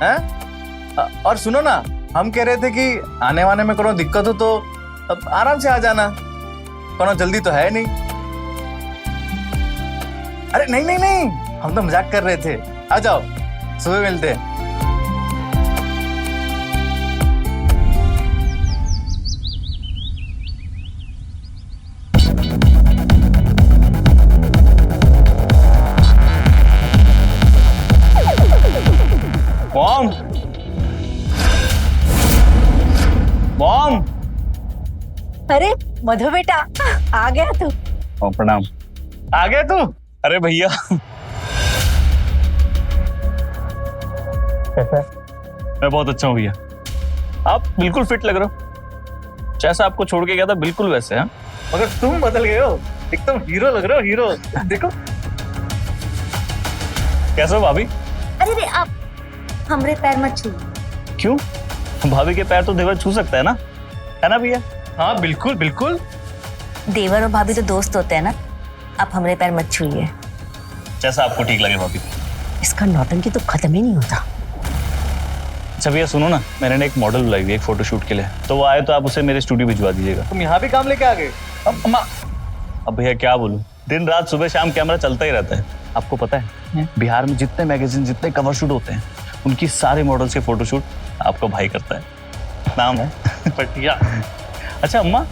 हैं? और सुनो ना, हम कह रहे थे कि आने वाने में कोनो दिक्कत हो तो अब आराम से आ जाना, कोनो जल्दी तो है नहीं। अरे नहीं नहीं नहीं, हम तो मजाक कर रहे थे। आ जाओ, सुबह मिलते हैं। Mom, mom. अरे मधु बेटा, आ गया तू। प्रणाम। आ गया तू? अरे भैया, मैं बहुत अच्छा हूँ भैया। आप बिल्कुल फिट लग रहे हो, जैसा आपको छोड़ के गया था बिल्कुल वैसे। हैं? मगर तुम बदल गए हो, एकदम हीरो लग रहे हो, हीरो। देखो कैसे हो भाभी? अरे आप हमरे पैर मत छू। क्यों? भाभी के पैर तो देवर छू सकता है ना भैया? हाँ बिल्कुल बिल्कुल। देवर और भाभी तो दोस्त होते हैं ना, आप हमारे पैर मत छूइए। जैसा आपको ठीक लगे भाभी। इसका नौटंकी तो खत्म ही नहीं होता। अच्छा भैया सुनो ना, मैंने ना एक मॉडल बुलाई हुई है एक फोटोशूट के लिए, तो वो आए तो आप उसे मेरे स्टूडियो भिजवा दीजिएगा। तुम यहाँ भी काम लेके आ गए? अब भैया क्या बोलूं, दिन रात सुबह शाम कैमरा चलता ही रहता है। आपको पता है बिहार में जितने मैगजीन जितने कवर शूट होते हैं उनकी सारे मॉडल्स के फोटोशूट आपका भाई करता है। नाम है पटिया। अच्छा अम्मा,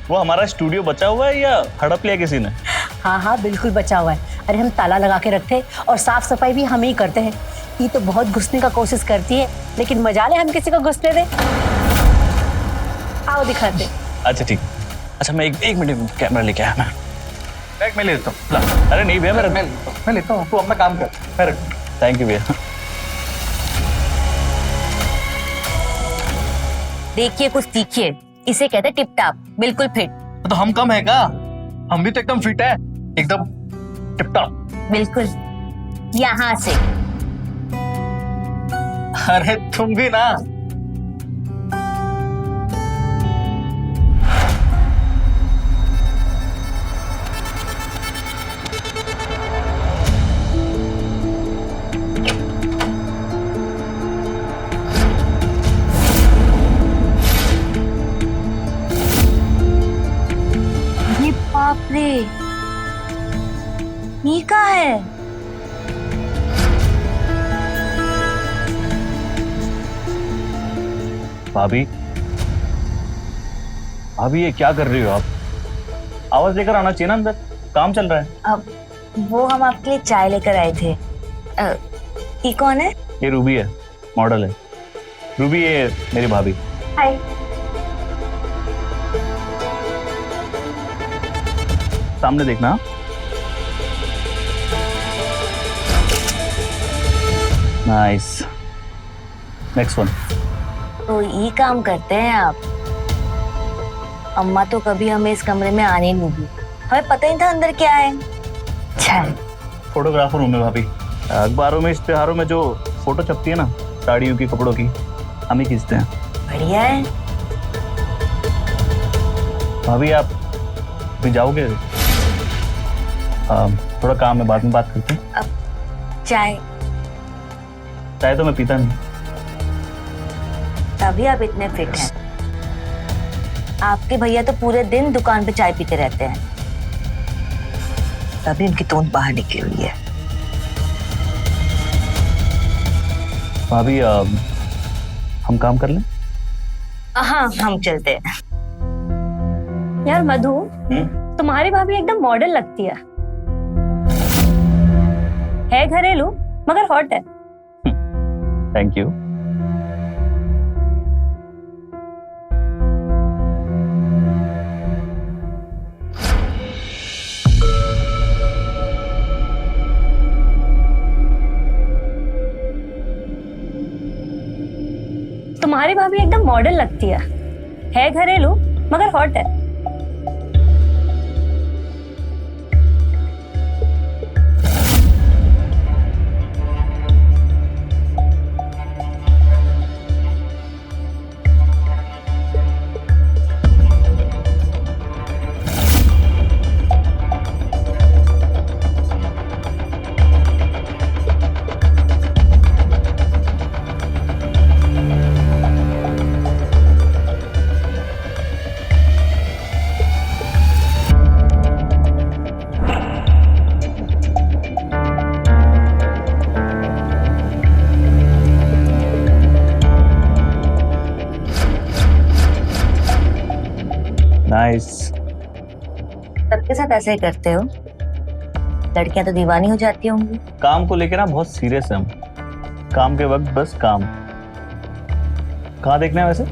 वो हमारा स्टूडियो बचा हुआ है या हड़प लिया किसी ने? हाँ हाँ बिल्कुल बचा हुआ है। अरे हम ताला लगा के रखते हैं और साफ सफाई भी हम ही करते हैं। ये तो बहुत घुसने का कोशिश करती है, लेकिन मजा ले हम किसी को घुसने दे। आओ दिखाते। अच्छा ठीक। अच्छा मैं एक मिनट कैमरा लेके आया। बैग में ले लेता हूँ। अरे नहीं भैया, मैं लेता हूँ, तू अपना काम कर। मैं रख। थैंक यू भैया। देखिए कुछ सीखिए, इसे कहते हैं टिप टाप, बिल्कुल फिट। तो हम कम है क्या? हम भी तो एकदम फिट है, एकदम टिप टॉप। बिल्कुल, यहाँ से। अरे तुम भी ना। बाप रे, ये क्या है? भाभी, भाभी ये क्या कर रही हो आप? आवाज लेकर आना चाहिए ना अंदर, काम चल रहा है। अब वो हम आपके लिए चाय लेकर आए थे। ये कौन है? ये रूबी है, मॉडल है। रूबी ये मेरी भाभी। हाय। सामने देखना। नाइस। Next one. तो ये काम करते हैं आप? अम्मा तो कभी हमें इस कमरे में आने नहीं दी, हमें पता ही था अंदर क्या है। अच्छा, फोटोग्राफर हूँ मैं भाभी। अखबारों में इश्तेहारों में जो फोटो छपती है ना साड़ियों की कपड़ों की, हम ही खींचते हैं। बढ़िया है। भाभी आप भी जाओगे? थोड़ा काम है, बाद में बात करते हैं। अब चाय? चाय तो मैं पीता नहीं। तभी आप इतने फिट हैं। आपके भैया तो पूरे दिन दुकान पे चाय पीते रहते हैं, तभी उनकी तोंद बाहर निकली हुई है। भाभी हम काम कर लें? हाँ हम चलते हैं। यार मधु, तुम्हारी भाभी एकदम मॉडल लगती है घरेलू मगर हॉट है। Thank you. तुम्हारी भाभी एकदम मॉडल लगती है घरेलू मगर हॉट है। नाइस। सबके साथ ऐसे ही करते हो? लड़कियां तो दीवानी हो जाती होंगी। काम को लेके ना बहुत सीरियस है हम। काम के वक्त बस काम। कहाँ देखना है वैसे?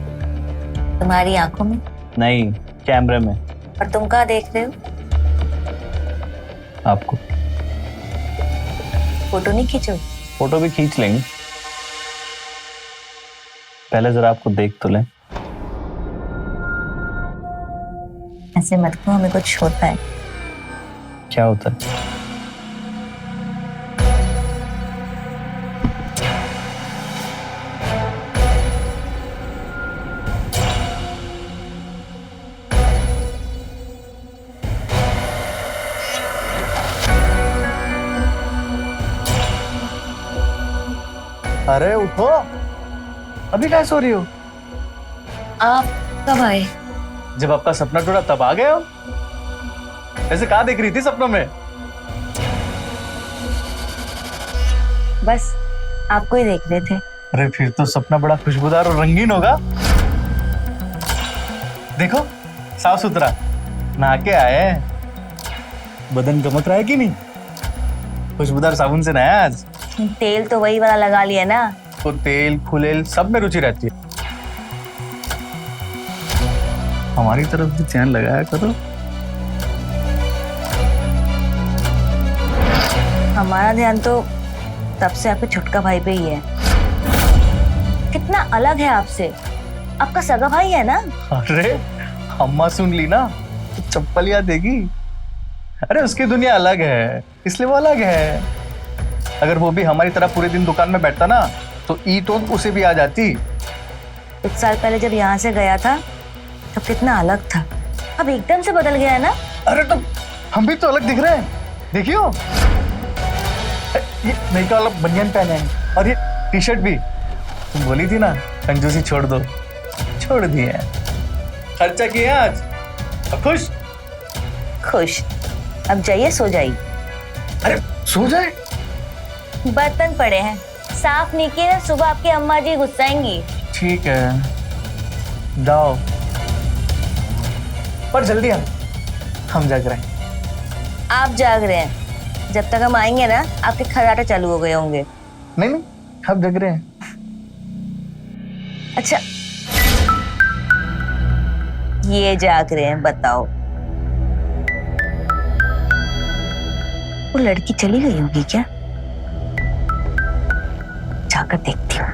तुम्हारी आंखों में। नहीं, कैमरे में। और तुम कहाँ देख रहे हो? आपको। फोटो नहीं खींचो? फोटो भी खींच लेंगे, पहले जरा आपको देख तो लें। ऐसे मत कहो, हमें कुछ होता है। क्या होता है? अरे उठो, अभी क्या सो रही हो? आप कब आए? जब आपका सपना टूटा तब आ गए हो। ऐसे कहाँ देख रही थी सपनों में? बस आपको ही देख रहे थे। अरे फिर तो सपना बड़ा खुशबूदार और रंगीन होगा। देखो, साफ सुथरा नहा के आए हैं। बदन गमक रहा है कि नहीं? खुशबूदार साबुन से नहाया आज? तेल तो वही वाला लगा लिया ना। तो तेल फुलेल सब में रुचि रहती है। हमारी तरफ भी चैन लगाया करो। हमारा ध्यान तो तब से आपके छोटका भाई पे ही है। कितना अलग है आपसे। आपका सगा भाई है ना? अरे अम्मा सुन ली ना तो चप्पलिया देगी। अरे उसकी दुनिया अलग है, इसलिए वो अलग है। अगर वो भी हमारी तरह पूरे दिन दुकान में बैठता ना तो ईट उसे भी आ जाती। कुछ साल पहले जब यहाँ से गया था तब कितना अलग था, अब एकदम से बदल गया है ना। अरे तो हम भी तो अलग दिख रहे हैं, देखियो। ये नई वाला बनियान पहने हैं और ये टी शर्ट भी। तुम बोली थी ना कंजूसी छोड़ दो, छोड़ दी है। खर्चा किया आज, अब खुश? खुश। अब जाइए, सो जाइए। अरे सो जाए? बर्तन पड़े हैं, साफ नहीं किए ना, सुबह आपकी अम्मा जी गुस्साएंगी। ठीक है, जाओ, पर जल्दी हम जाग रहे हैं। आप जाग रहे हैं, जब तक हम आएंगे ना आपके खर्राटे चालू हो गए होंगे। नहीं, हम जग रहे हैं। अच्छा, ये जाग रहे हैं, बताओ। वो लड़की चली गई होगी क्या? जाकर देखती हूँ।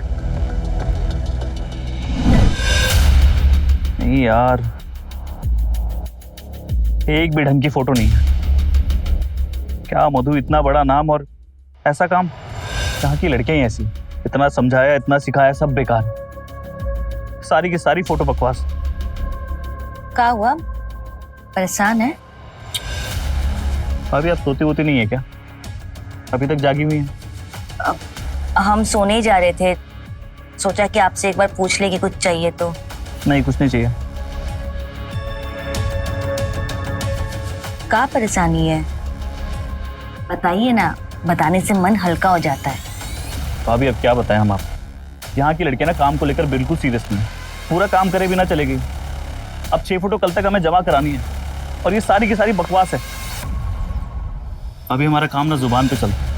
नहीं यार, एक भी ढंग की फोटो नहीं है। क्या मधु, इतना बड़ा नाम और ऐसा काम। यहाँ की लड़कियां ही ऐसी, इतना समझाया इतना सिखाया सब बेकार। सारी की सारी फोटो बकवास। क्या हुआ, परेशान है? अभी आप सोती होती नहीं है क्या? अभी तक जागी हुई है? हम सोने ही जा रहे थे, सोचा कि आपसे एक बार पूछ ले कि कुछ चाहिए तो। नहीं, कुछ नहीं चाहिए। क्या परेशानी है, बताइए ना, बताने से मन हल्का हो जाता है। भाभी अब क्या बताएं हम आपको। यहाँ की लड़कियां ना काम को लेकर बिल्कुल सीरियस नहीं है। पूरा काम करे बिना चलेगी। अब 6 फोटो कल तक हमें जमा करानी है और ये सारी की सारी बकवास है। अभी हमारा काम ना जुबान पे चलता है।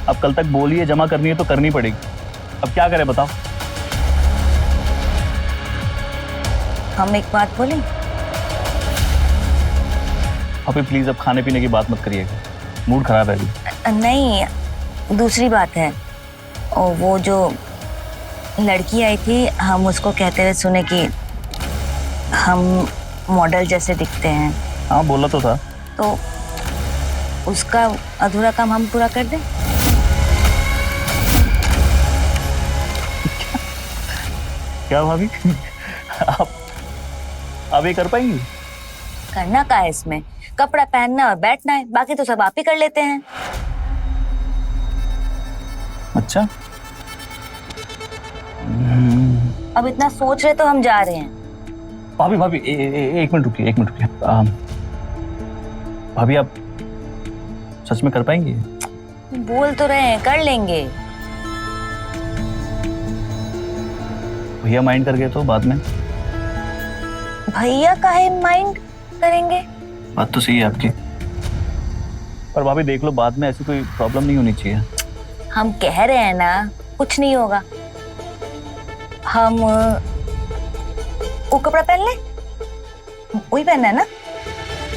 अब कल तक बोली है जमा करनी है तो करनी पड़ेगी। अब क्या करें बताओ? हम एक बात बोलें? अभी प्लीज अब खाने पीने की बात मत करिएगा, मूड खराब है अभी। नहीं, दूसरी बात है। और वो जो लड़की आई थी, हम उसको कहते हुए सुने कि हम मॉडल जैसे दिखते हैं। हाँ, बोला तो था। तो उसका अधूरा काम हम पूरा कर दें? क्या भाभी आप ये कर पाएंगी? करना क्या है इसमें, कपड़ा पहनना और बैठना है, बाकी तो सब आप ही कर लेते हैं। अच्छा, अब इतना सोच रहे तो हम जा रहे हैं। भाभी एक मिनट रुकिए, एक मिनट रुकिए। भाभी आप सच में कर पाएंगी? बोल तो रहे हैं कर लेंगे। भैया माइंड कर गए तो बाद में? भैया काहे माइंड करेंगे? बात तो सही है आपकी, पर भाभी देख लो, बाद में ऐसी कोई प्रॉब्लम नहीं होनी चाहिए। हम कह रहे हैं ना, कुछ नहीं होगा। हम वो कपड़ा पहन ले, वही पहनना है ना,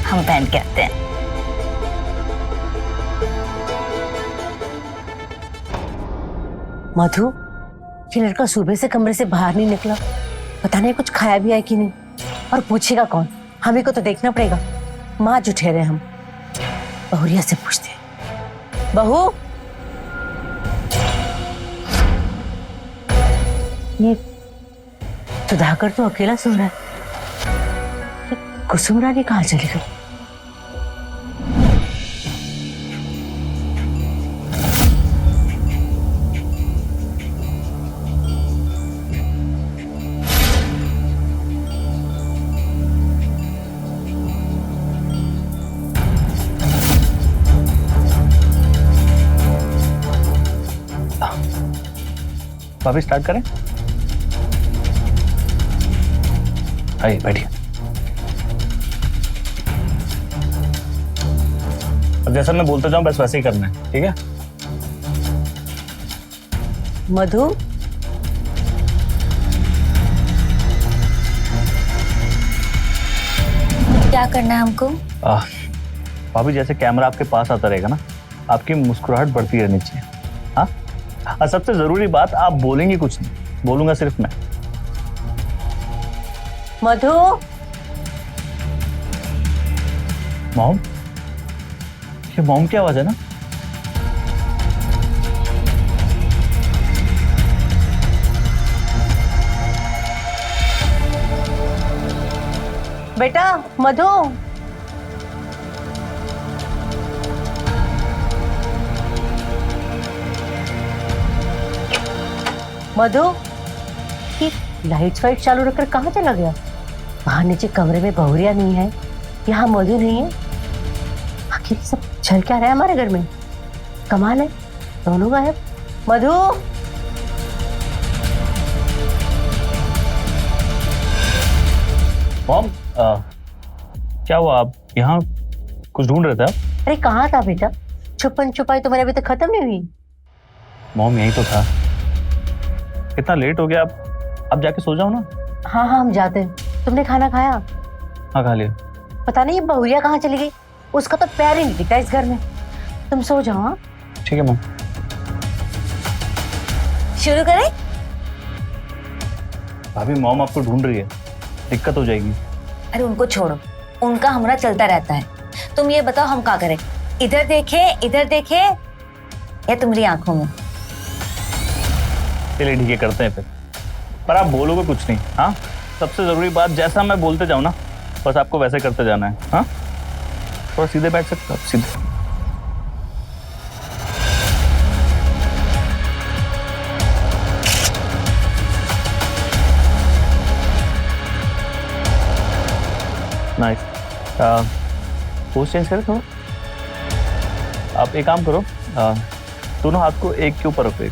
हम पहन के आते हैं। मधु, ये लड़का सुबह से कमरे से बाहर नहीं निकला, पता नहीं कुछ खाया भी है कि नहीं, और पूछेगा कौन? हमें को तो देखना पड़ेगा। माँ जुठे रहे हम, बहुरिया से पूछते हैं। बहू, ये सुधाकर तो अकेला सो रहा है, कुसुम रानी कहाँ चली गई? भाभी स्टार्ट करें? आइए बैठिए। अब जैसा मैं बोलता जाऊं बस वैसे ही करना है, ठीक है? मधु, क्या करना है हमको? भाभी जैसे कैमरा आपके पास आता रहेगा ना, आपकी मुस्कुराहट बढ़ती रहनी चाहिए। हाँ, और सबसे जरूरी बात, आप बोलेंगे कुछ नहीं, बोलूंगा सिर्फ मैं। मधु, मॉम, ये मॉम की आवाज है ना? बेटा मधु, मधु, ये लाइट्स वाइट चालू रखकर कहाँ चला गया? वहां नीचे कमरे में बहुरिया नहीं है, यहाँ मधु नहीं है, आखिर सब चल क्या रहा है हमारे घर में? कमाल है, दोनों गायब। मधु, मॉम, क्या हुआ? आप यहाँ कुछ ढूंढ रहे थे आप? अरे कहाँ था बेटा? छुपन छुपाई तुम्हारे अभी तक खत्म नहीं हुई। मॉम यही तो था। कितना लेट हो गया, आप जाके सो जाओ ना। हाँ हाँ, हम जाते हैं। तुमने खाना खाया? हाँ खा लिया। पता नहीं ये बहुरिया कहाँ चली गई, उसका तो पैर ही नहीं दिखता इस घर में। तुम सो जाओ। हाँ ठीक है मॉम। शुरू करें? भाभी मॉम आपको ढूंढ रही है, दिक्कत हो जाएगी। अरे उनको छोड़ो, उनका हमारा चलता रहता है। तुम ये बताओ हम क्या करें? इधर देखे या तुम्हारी आंखों में? चलिए ठीक है, करते हैं फिर, पर आप बोलोगे कुछ नहीं। हाँ, सबसे जरूरी बात, जैसा मैं बोलते जाऊँ ना, बस आपको वैसे करते जाना है। हाँ, थोड़ा सीधे बैठ सकते हो आप? सीधे। नाइस। पोज चेंज करें थोड़ा। आप एक काम करो, दोनों हाथ को एक के ऊपर रखो, एक।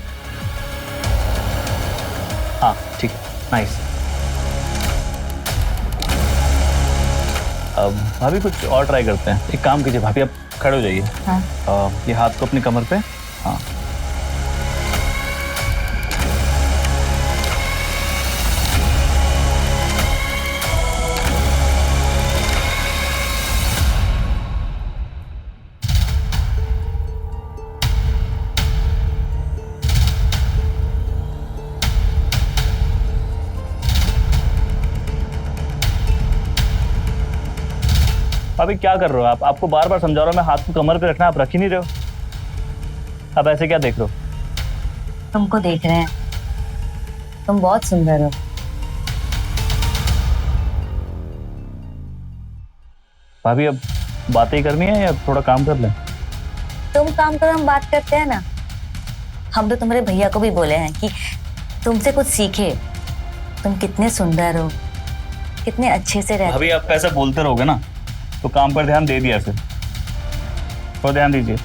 हाँ ठीक है, नाइस। अब भाभी कुछ और ट्राई करते हैं। एक काम कीजिए भाभी, आप खड़े हो जाइए। हाँ। ये हाथ को अपनी कमर पे। हाँ, अभी क्या कर रहे हो आप? आपको बार बार समझा रहा हूं मैं, हाथ को कमर पे रखना, आप रख ही नहीं रहे हो। आप ऐसे क्या देख रहे हो? तुमको देख रहे हैं, तुम बहुत सुंदर हो। भाभी अब बातें ही करनी है या थोड़ा काम कर लें? तुम काम करो, हम बात करते हैं ना। हम तो तुम्हारे भैया को भी बोले हैं कि तुमसे कुछ सीखे। तुम कितने सुंदर हो, कितने अच्छे से रहते। भाभी आप ऐसा बोलते रहोगे ना तो काम पर ध्यान दे दिया, फिर तो ध्यान दीजिए।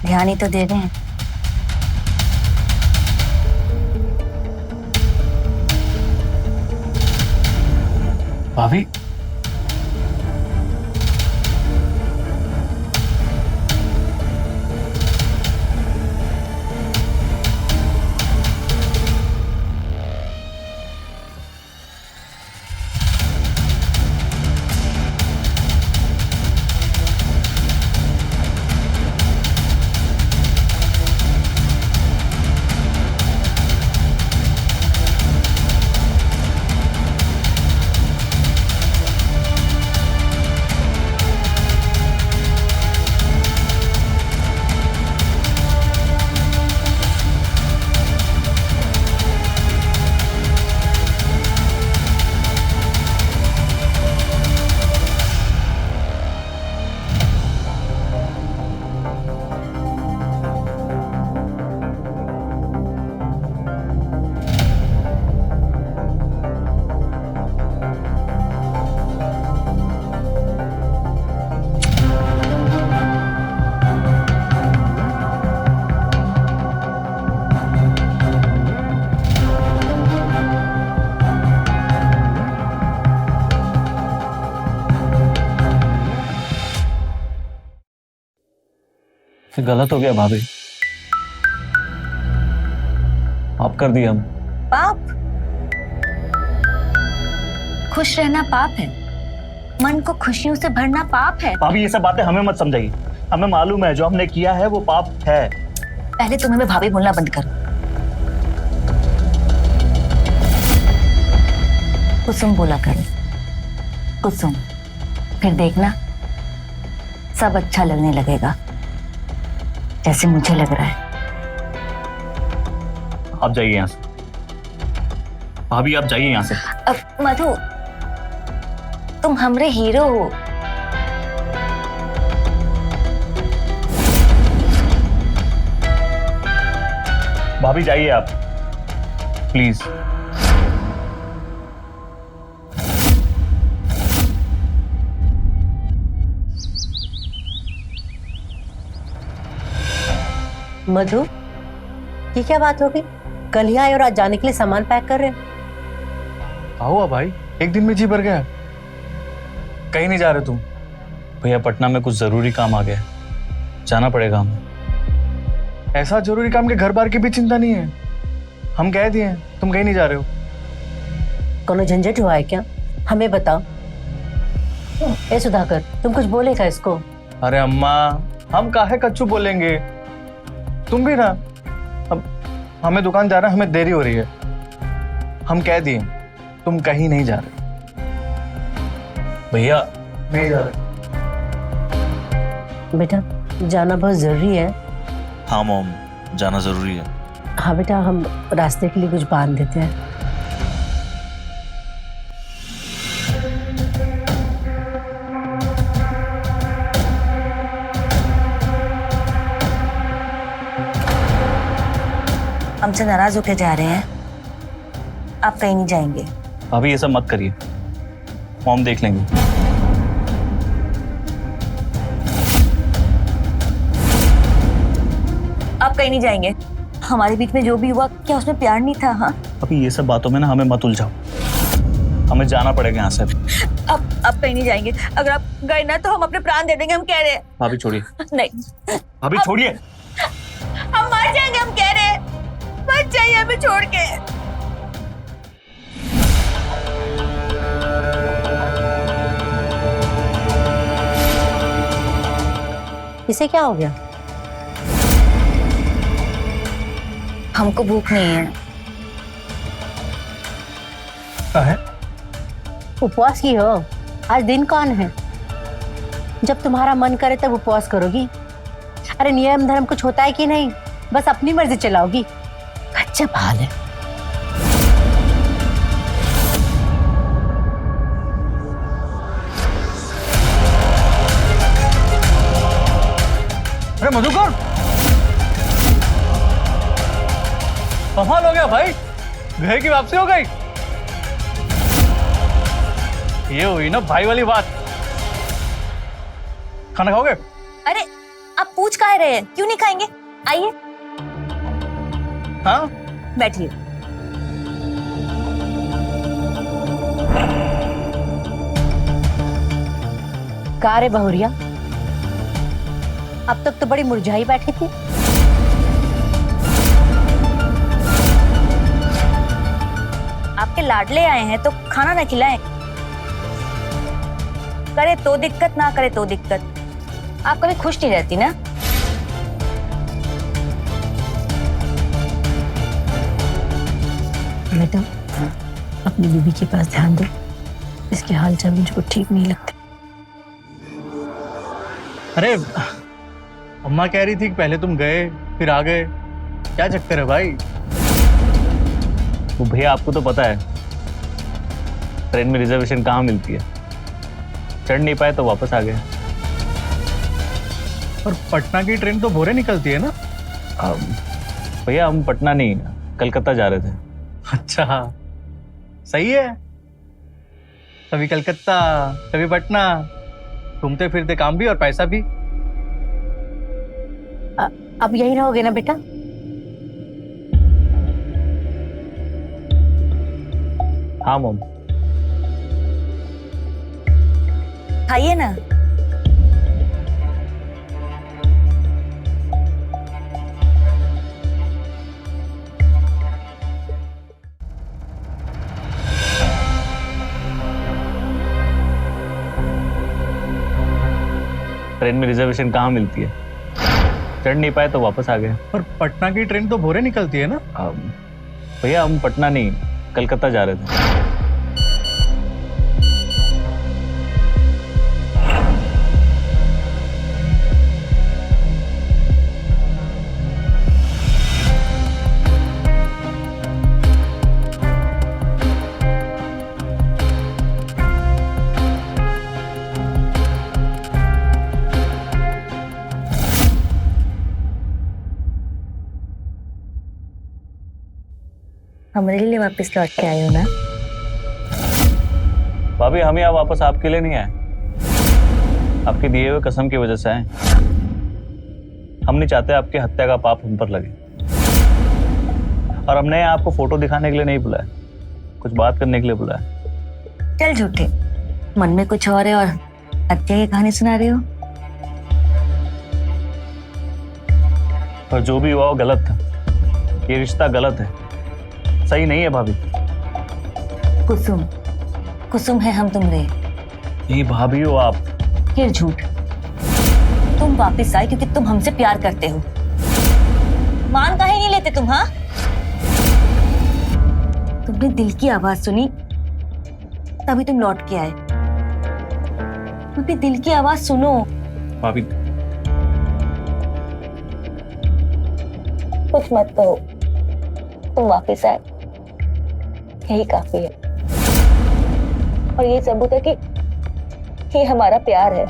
ध्यान ही तो दे रहे हैं। भाभी ये गलत हो गया भाभी, माफ कर दिया हम। पाप? खुश रहना पाप है, मन को खुशियों से भरना पाप है। भाभी ये सब बातें हमें मत समझाइए, हमें मालूम है जो हमने किया है वो पाप है। पहले तुम हमें भाभी बोलना बंद करो। कुसुम बोला कर, कुसुम, फिर देखना सब अच्छा लगने लगेगा, जैसे मुझे लग रहा है। आप जाइए यहाँ से भाभी, आप जाइए यहाँ से। अब मधु, तुम हमरे हीरो हो। भाभी जाइए आप प्लीज। मधु, ये क्या बात होगी? कल ही आए और आज जाने के लिए सामान पैक कर रहे हैं। आओ भाई, एक दिन में जी भर गया। कहीं नहीं जा रहे तुम? भैया पटना में कुछ जरूरी काम आ गया, जाना पड़ेगा हमें। ऐसा जरूरी काम के घर बार की भी चिंता नहीं है, हम कह दिए तुम कहीं नहीं जा रहे हो। कोनो झंझट हुआ है क्या? हमें बताओ। ए सुधाकर, तुम कुछ बोलेगा इसको? अरे अम्मा, हम काहे कच्चू बोलेंगे, तुम भी ना। अब हमें दुकान जाना, हमें देरी हो रही है, हम कह दिए तुम कहीं नहीं जा रहे। भैया नहीं जा रहे। बेटा जाना बहुत जरूरी है। हाँ मॉम, जाना जरूरी है। हाँ बेटा, हम रास्ते के लिए कुछ बांध देते हैं। हमसे नाराज होके जा रहे हैं, आप कहीं नहीं जाएंगे। भाभी ये सब मत करिए, मॉम देख लेंगे। आप कहीं नहीं जाएंगे। हमारे बीच में जो भी हुआ, क्या उसमें प्यार नहीं था? हाँ, अभी ये सब बातों में ना हमें मत उलझाओ, हमें जाना पड़ेगा यहाँ से। आप कहीं नहीं जाएंगे। अगर आप गए ना तो हम अपने प्राण दे देंगे, हम कह रहे हैं। भाभी छोड़िए, नहीं, भाभी छोड़िए। हम मर जाएंगे, हम कह रहे हैं। मत जाइए हमें छोड़ के। इसे क्या हो गया? हमको भूख नहीं है। है? उपवास की हो? आज दिन कौन है? जब तुम्हारा मन करे तब उपवास करोगी। अरे नियम धर्म कुछ होता है कि नहीं? बस अपनी मर्जी चलाओगी। अच्छा हाल है। अरे मधुकर, कमाल हो गया भाई, घर की वापसी हो गई। ये हुई ना भाई वाली बात। खाना खाओगे? अरे आप पूछ काहे रहे हैं? क्यों नहीं खाएंगे? आइए। हाँ बैठिए। का रे बहुरिया, अब तक तो बड़ी मुरझाई बैठी थी। आपके लाडले आए हैं तो खाना ना खिलाएं। करे तो दिक्कत, ना करे तो दिक्कत। आप कभी खुश नहीं रहती ना। मैडम, अपनी बीबी के पास ध्यान दो, इसके हाल चाल मुझको ठीक नहीं लगते। अरे अम्मा कह रही थी कि पहले तुम गए फिर आ गए, क्या चक्कर है भाई? वो भैया आपको तो पता है ट्रेन में रिजर्वेशन कहाँ मिलती है, चढ़ नहीं पाए तो वापस आ गए। और पटना की ट्रेन तो भोरे निकलती है ना? भैया हम पटना नहीं, कलकत्ता जा रहे थे। अच्छा, सही है। कभी कलकत्ता कभी पटना, घूमते फिरते काम भी और पैसा भी। अब यही रहोगे ना बेटा? हाँ मॉम। खाइए ना। ट्रेन में रिजर्वेशन कहाँ मिलती है, चढ़ नहीं पाए तो वापस आ गए। और पटना की ट्रेन तो भोरे निकलती है ना? भैया हम पटना नहीं, कलकत्ता जा रहे थे। हमारे लिए वापस लौट के आए हो ना? भाभी हम यहाँ वापस आपके लिए नहीं आए, आपके दिए हुए कसम की वजह से आए। हम नहीं चाहते आपकी हत्या का पाप हम पर लगे। और हमने आपको फोटो दिखाने के लिए नहीं बुलाया, कुछ बात करने के लिए बुलाया। चल झूठे, मन में कुछ और है और हत्या की कहानी सुना रहे हो। और जो भी हुआ वो गलत था, ये रिश्ता गलत है, सही नहीं है भाभी। कुसुम, कुसुम है हम तुमरे। ये भाभी हो आप। फिर झूठ। तुम वापस आए क्योंकि तुम हमसे प्यार करते हो। मान काहे नहीं लेते तुम? हाँ, तुमने दिल की आवाज सुनी तभी तुम लौट के आए। तुम दिल की आवाज सुनो। भाभी कुछ मत कहो, तुम वापस आए यही काफी है। और ये सबूत है कि ये हमारा प्यार है।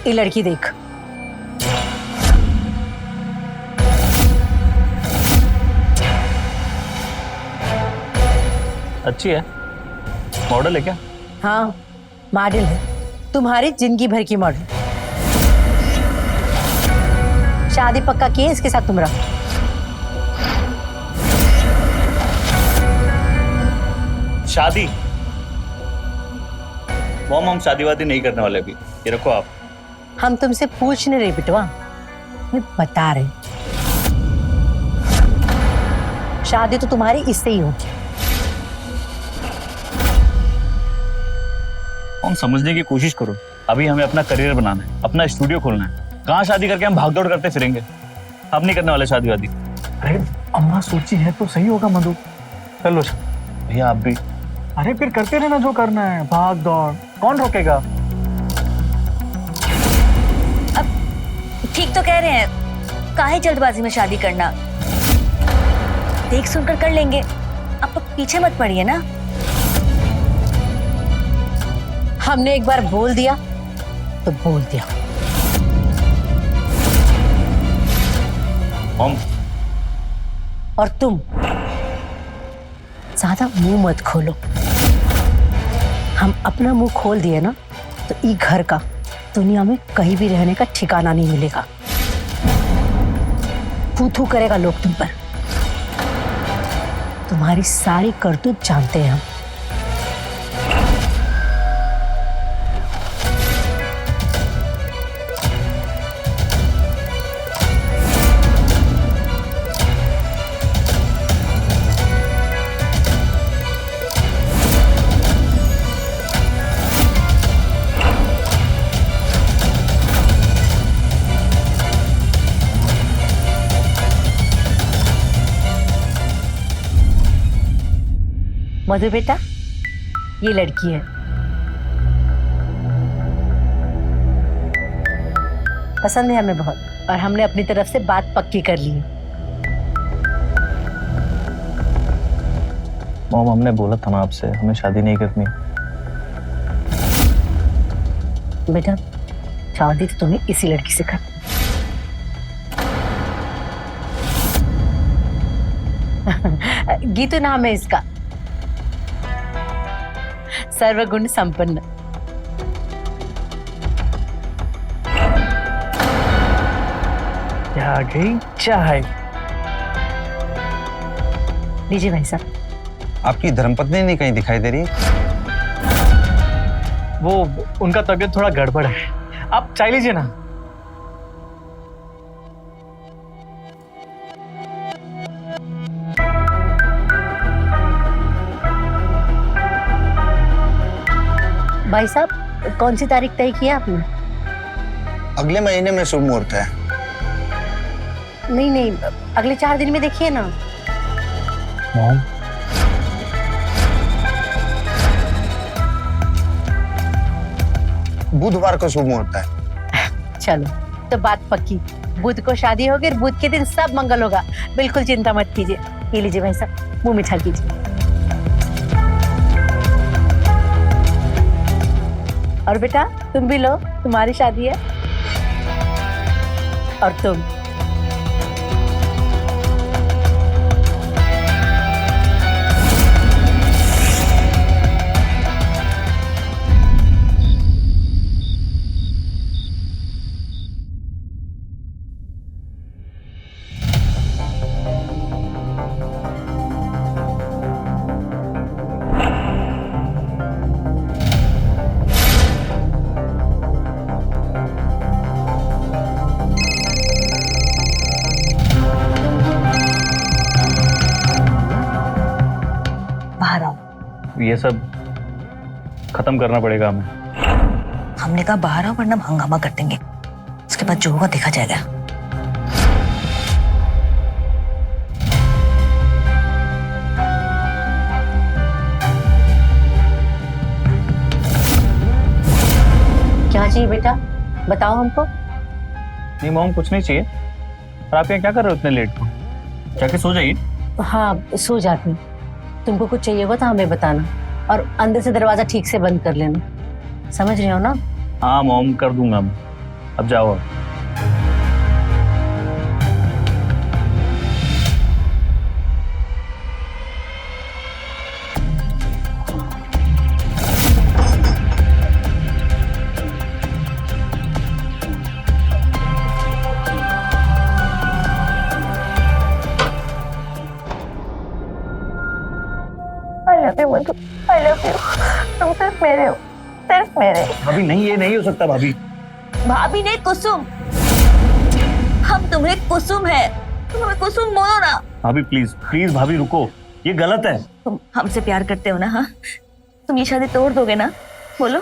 ये लड़की देख, अच्छी है, मॉडल है क्या? हाँ मॉडल है, तुम्हारी जिंदगी भर की मॉडल। शादी पक्का किए इसके साथ तुम रहो। शादी? मॉम हम शादी वादी नहीं करने वाले अभी, ये रखो आप। हम तुमसे पूछ नहीं रहे बिटवा, मैं बता रहे। शादी तो तुम्हारी इससे ही होगी। हम समझने की कोशिश करो, अभी हमें अपना करियर बनाना है, अपना स्टूडियो खोलना है। कहाँ शादी करके हम भागदौड़ करते फिरेंगे? हम नहीं करने वाले शादी वादी। अरे अम्मा सोची है तो सही होगा मधु, चलो। भैया आप भी, अरे फिर करते रहना जो करना है, भाग दौड़, कौन रोकेगा? अब ठीक तो कह रहे हैं, काहे जल्दबाजी में शादी करना, देख सुनकर कर लेंगे। अब तो पीछे मत पड़िए ना। हमने एक बार बोल दिया तो बोल दिया। मॉम, और तुम ज्यादा मुंह मत खोलो। हम अपना मुंह खोल दिए ना तो ई घर का दुनिया में कहीं भी रहने का ठिकाना नहीं मिलेगा। थू करेगा लोग तुम पर। तुम्हारी सारी करतूत जानते हैं हम। मधु बेटा, ये लड़की है, पसंद है हमें बहुत, और हमने अपनी तरफ से बात पक्की कर ली है। मॉम, हमने बोला था ना आपसे, हमें शादी नहीं करनी। बेटा, शादी तो तुम्हें इसी लड़की से कर। गीतू नाम है इसका, सर्वगुण संपन्न। क्या गई चाय? लीजिए भाई साहब। आपकी धर्मपत्नी नहीं कहीं दिखाई दे रही? वो उनका तबीयत थोड़ा गड़बड़ है, आप चाय लीजिए ना। भाई साहब, कौन सी तारीख तय किया आपने? अगले महीने में शुभ मुहूर्त है। नहीं, अगले 4 दिन में देखिए ना। मॉम, बुधवार को शुभ मुहूर्त है। चलो, तो बात पक्की। बुध को शादी होगी और बुध के दिन सब मंगल होगा। बिल्कुल चिंता मत कीजिए। ये लीजिए भाई साहब, मुंह मीठा कीजिए। और बेटा, तुम भी लो, तुम्हारी शादी है। और तुम ये सब खत्म करना पड़ेगा हमें। हमने कहा बाहर आओ वरना हम हंगामा कर देंगे, उसके बाद जो होगा देखा जाएगा। क्या चाहिए बेटा, बताओ हमको। नहीं मॉम, कुछ नहीं चाहिए। और आप यहाँ क्या कर रहे हो इतने लेट को? जाके सो जाइए। हाँ, सो जाती। तुमको कुछ चाहिए होगा तो हमें बताना, और अंदर से दरवाजा ठीक से बंद कर लेना। समझ रहे हो ना? हाँ मॉम, कर दूंगा। अब जाओ। I love you. तुम सिर्फ मेरे हो, सिर्फ मेरे। भाभी नहीं, ये नहीं हो सकता भाभी। भाभी ने कुसुम, हम तुम्हें कुसुम है, तुम हमें कुसुम बोलो ना। भाभी प्लीज प्लीज भाभी रुको, ये गलत है। तुम हमसे प्यार करते हो ना? हाँ, तुम ये शादी तोड़ दोगे ना? बोलो,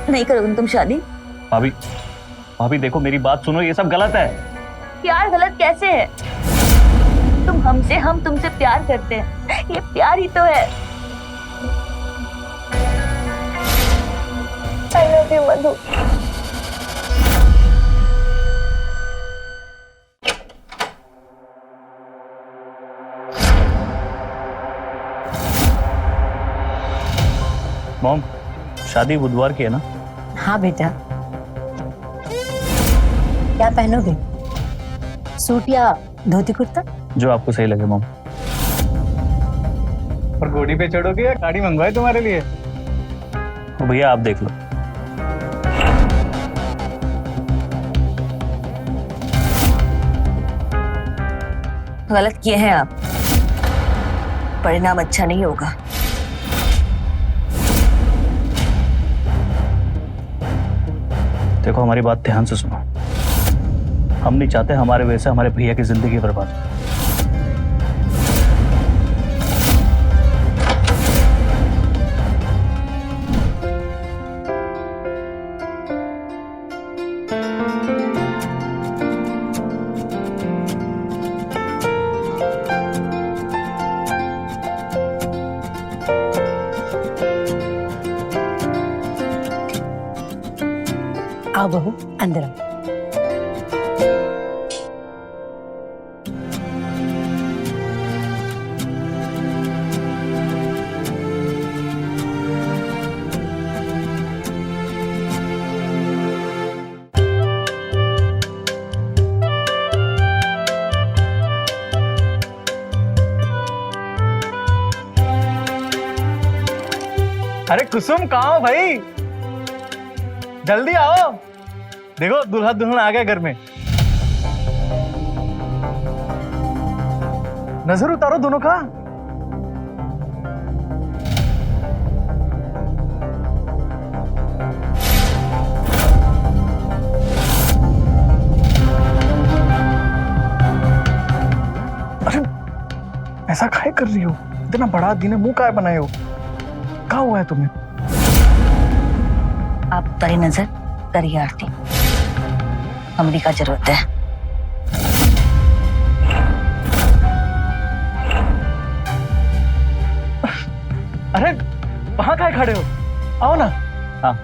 नहीं करोगे ना तुम शादी? भाभी भाभी देखो, मेरी बात सुनो, ये सब गलत है। प्यार गलत कैसे है? तुम हमसे, हम तुमसे प्यार करते हैं, ये प्यार ही तो है। You Madhu. मॉम, शादी बुधवार की है ना? हाँ बेटा, क्या पहनोगे? सूट या धोती कुर्ता? जो आपको सही लगे मॉम। और घोड़ी पे चढ़ोगे या गाड़ी मंगवाए तुम्हारे लिए? भैया आप देख लो। गलत किए हैं आप, परिणाम अच्छा नहीं होगा। देखो हमारी बात ध्यान से सुनो, हम नहीं चाहते हमारे वजह से हमारे भैया की जिंदगी बर्बाद हो। आओ बहू, अंदर आओ। अरे कुसुम, कहाँ हो भाई? जल्दी आओ। देखो दूल्हा दुल्हन आ गए घर में। नजर उतारो दोनों का। अरे ऐसा काहे कर रही हो? इतना बड़ा दिन है, मुंह काहे बनाए हो? क्या हुआ है तुम्हें? आप तरी नजर करिए आरती, हमरी का जरूरत है। अरे वहां काहे खड़े हो? आओ ना। हाँ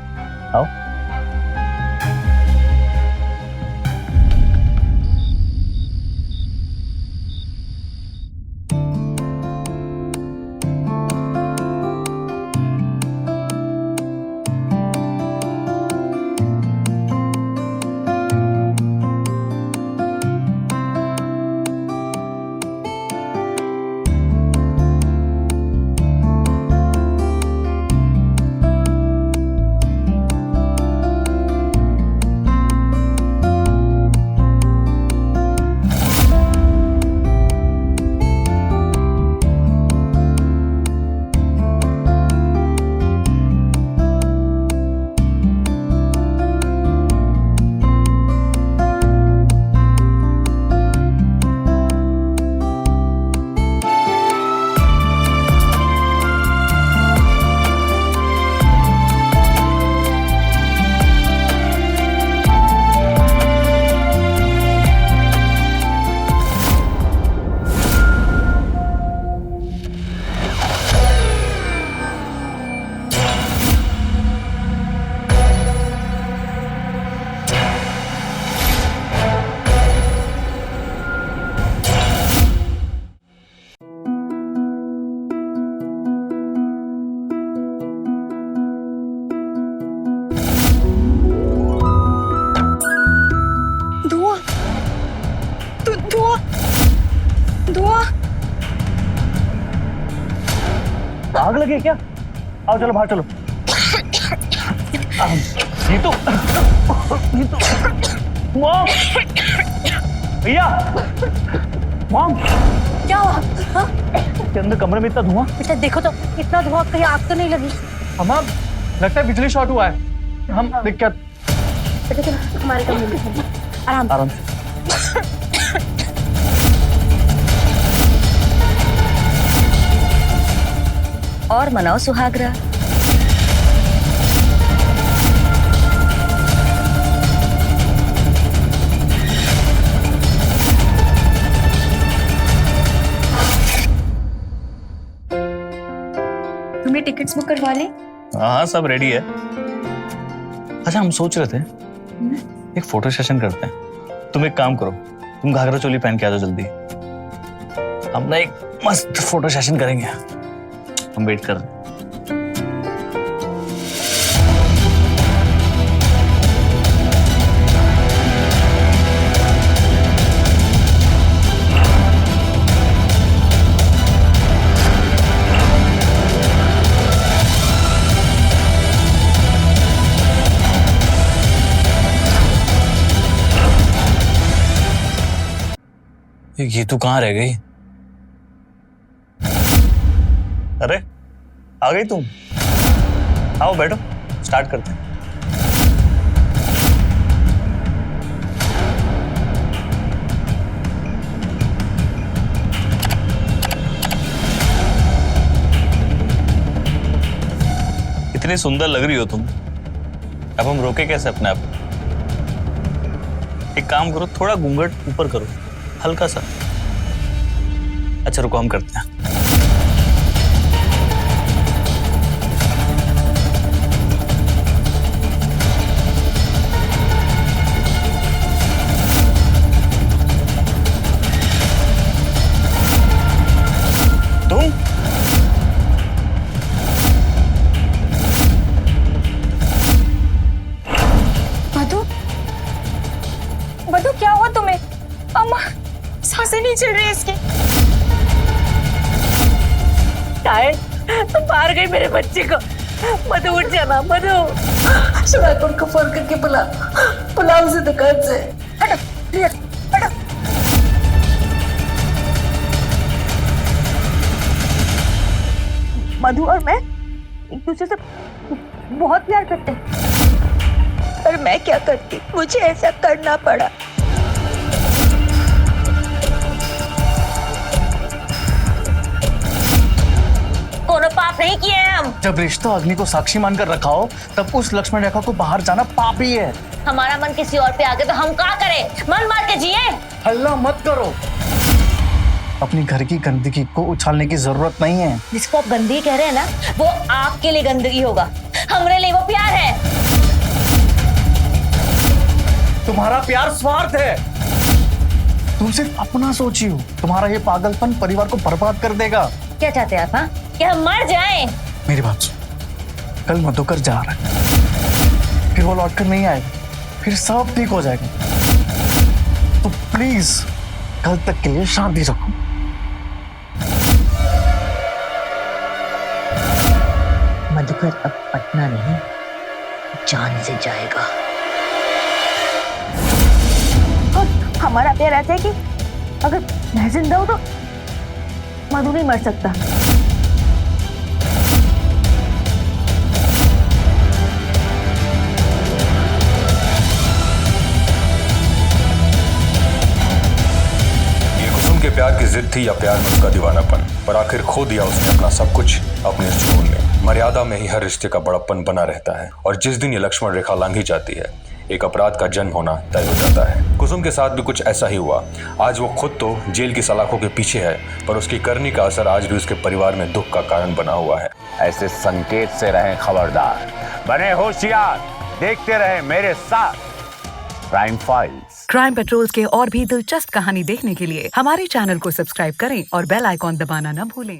आओ। आग लगी क्या? आओ चलो बाहर चलो। नीतू, नीतू, मॉम, भैया, मॉम, क्या हुआ? हाँ? के अंदर कमरे में इतना धुआं। बेटा देखो तो, इतना धुआं, कहीं आग तो नहीं लगी? अम्मा, लगता है बिजली शॉर्ट हुआ है। हम देख क्या? बेटा चलो हमारे कमरे में चलो। आराम से। और मनाओ सुहागरा। तुमने टिकट्स बुक करवा ली? हाँ सब रेडी है। अच्छा हम सोच रहे थे एक फोटो सेशन करते हैं। तुम एक काम करो, तुम घाघरा चोली पहन के आ जाओ जल्दी। हम ना एक मस्त फोटो सेशन करेंगे। हम वेट कर रहे हैं। ये तू कहाँ रह गई? अरे आ गई तुम। आओ बैठो, स्टार्ट करते हैं। इतनी सुंदर लग रही हो तुम, अब हम रोके कैसे अपने आप? एक काम करो, थोड़ा घूंघट ऊपर करो, हल्का सा। अच्छा रुको, हम करते हैं। तुम मधु, मधु क्या हुआ तुम्हें? अम्मा सांसें नहीं चल रही इसकी। शायद तुम मार गई मेरे बच्चे को। मधु उठ जाना, मधु। शिवाकुर को फोन करके बुला उसे दुकान से। हटो, हटो। मधु और मैं एक दूसरे से बहुत प्यार करते हैं, पर मैं क्या करती, मुझे ऐसा करना पड़ा। कोनो पाप नहीं किए हैं हम। जब रिश्ता अग्नि को साक्षी मानकर रखा हो, तब उस लक्ष्मण रेखा को बाहर जाना पाप ही है। हमारा मन किसी और पे आ गया तो हम क्या करें? मन मार के जिए। हल्ला मत करो। अपनी घर की गंदगी को उछालने की जरूरत नहीं है। जिसको आप गंदगी कह रहे हैं ना, वो आपके लिए गंदगी होगा, हमारे लिए वो प्यार है। तुम्हारा प्यार स्वार्थ है। तुम सिर्फ अपना सोची हो। तुम्हारा ये पागलपन परिवार को बर्बाद कर देगा। क्या चाहते हैं आप? हाँ, क्या हम मर जाएं? मेरी बात सुन, कल मधुकर जा रहा है, फिर वो लौटकर नहीं आएगा, फिर सब ठीक हो जाएगा। तो प्लीज कल तक के लिए शांति रखो। मधुकर अब पटना नहीं, जान से जाएगा। और हमारा प्यार ऐसा है कि अगर मैं जिंदा हूं तो मधु नहीं मर सकता। ये कुसुम के प्यार की जिद थी या प्यार में उसका दीवानापन, पर आखिर खो दिया उसने अपना सब कुछ अपने इस जुनून में। मर्यादा में ही हर रिश्ते का बड़प्पन बना रहता है, और जिस दिन ये लक्ष्मण रेखा लांघी जाती है, एक अपराध का जन्म होना तय हो जाता है। कुसुम के साथ भी कुछ ऐसा ही हुआ। आज वो खुद तो जेल की सलाखों के पीछे है, पर उसकी करनी का असर आज भी उसके परिवार में दुख का कारण बना हुआ है। ऐसे संकेत से रहें खबरदार, बने होशियार, देखते रहें मेरे साथ क्राइम फाइल्स। क्राइम पेट्रोल्स के और भी दिलचस्प कहानी देखने के लिए हमारे चैनल को सब्सक्राइब करें और बेल आइकॉन दबाना न भूलें।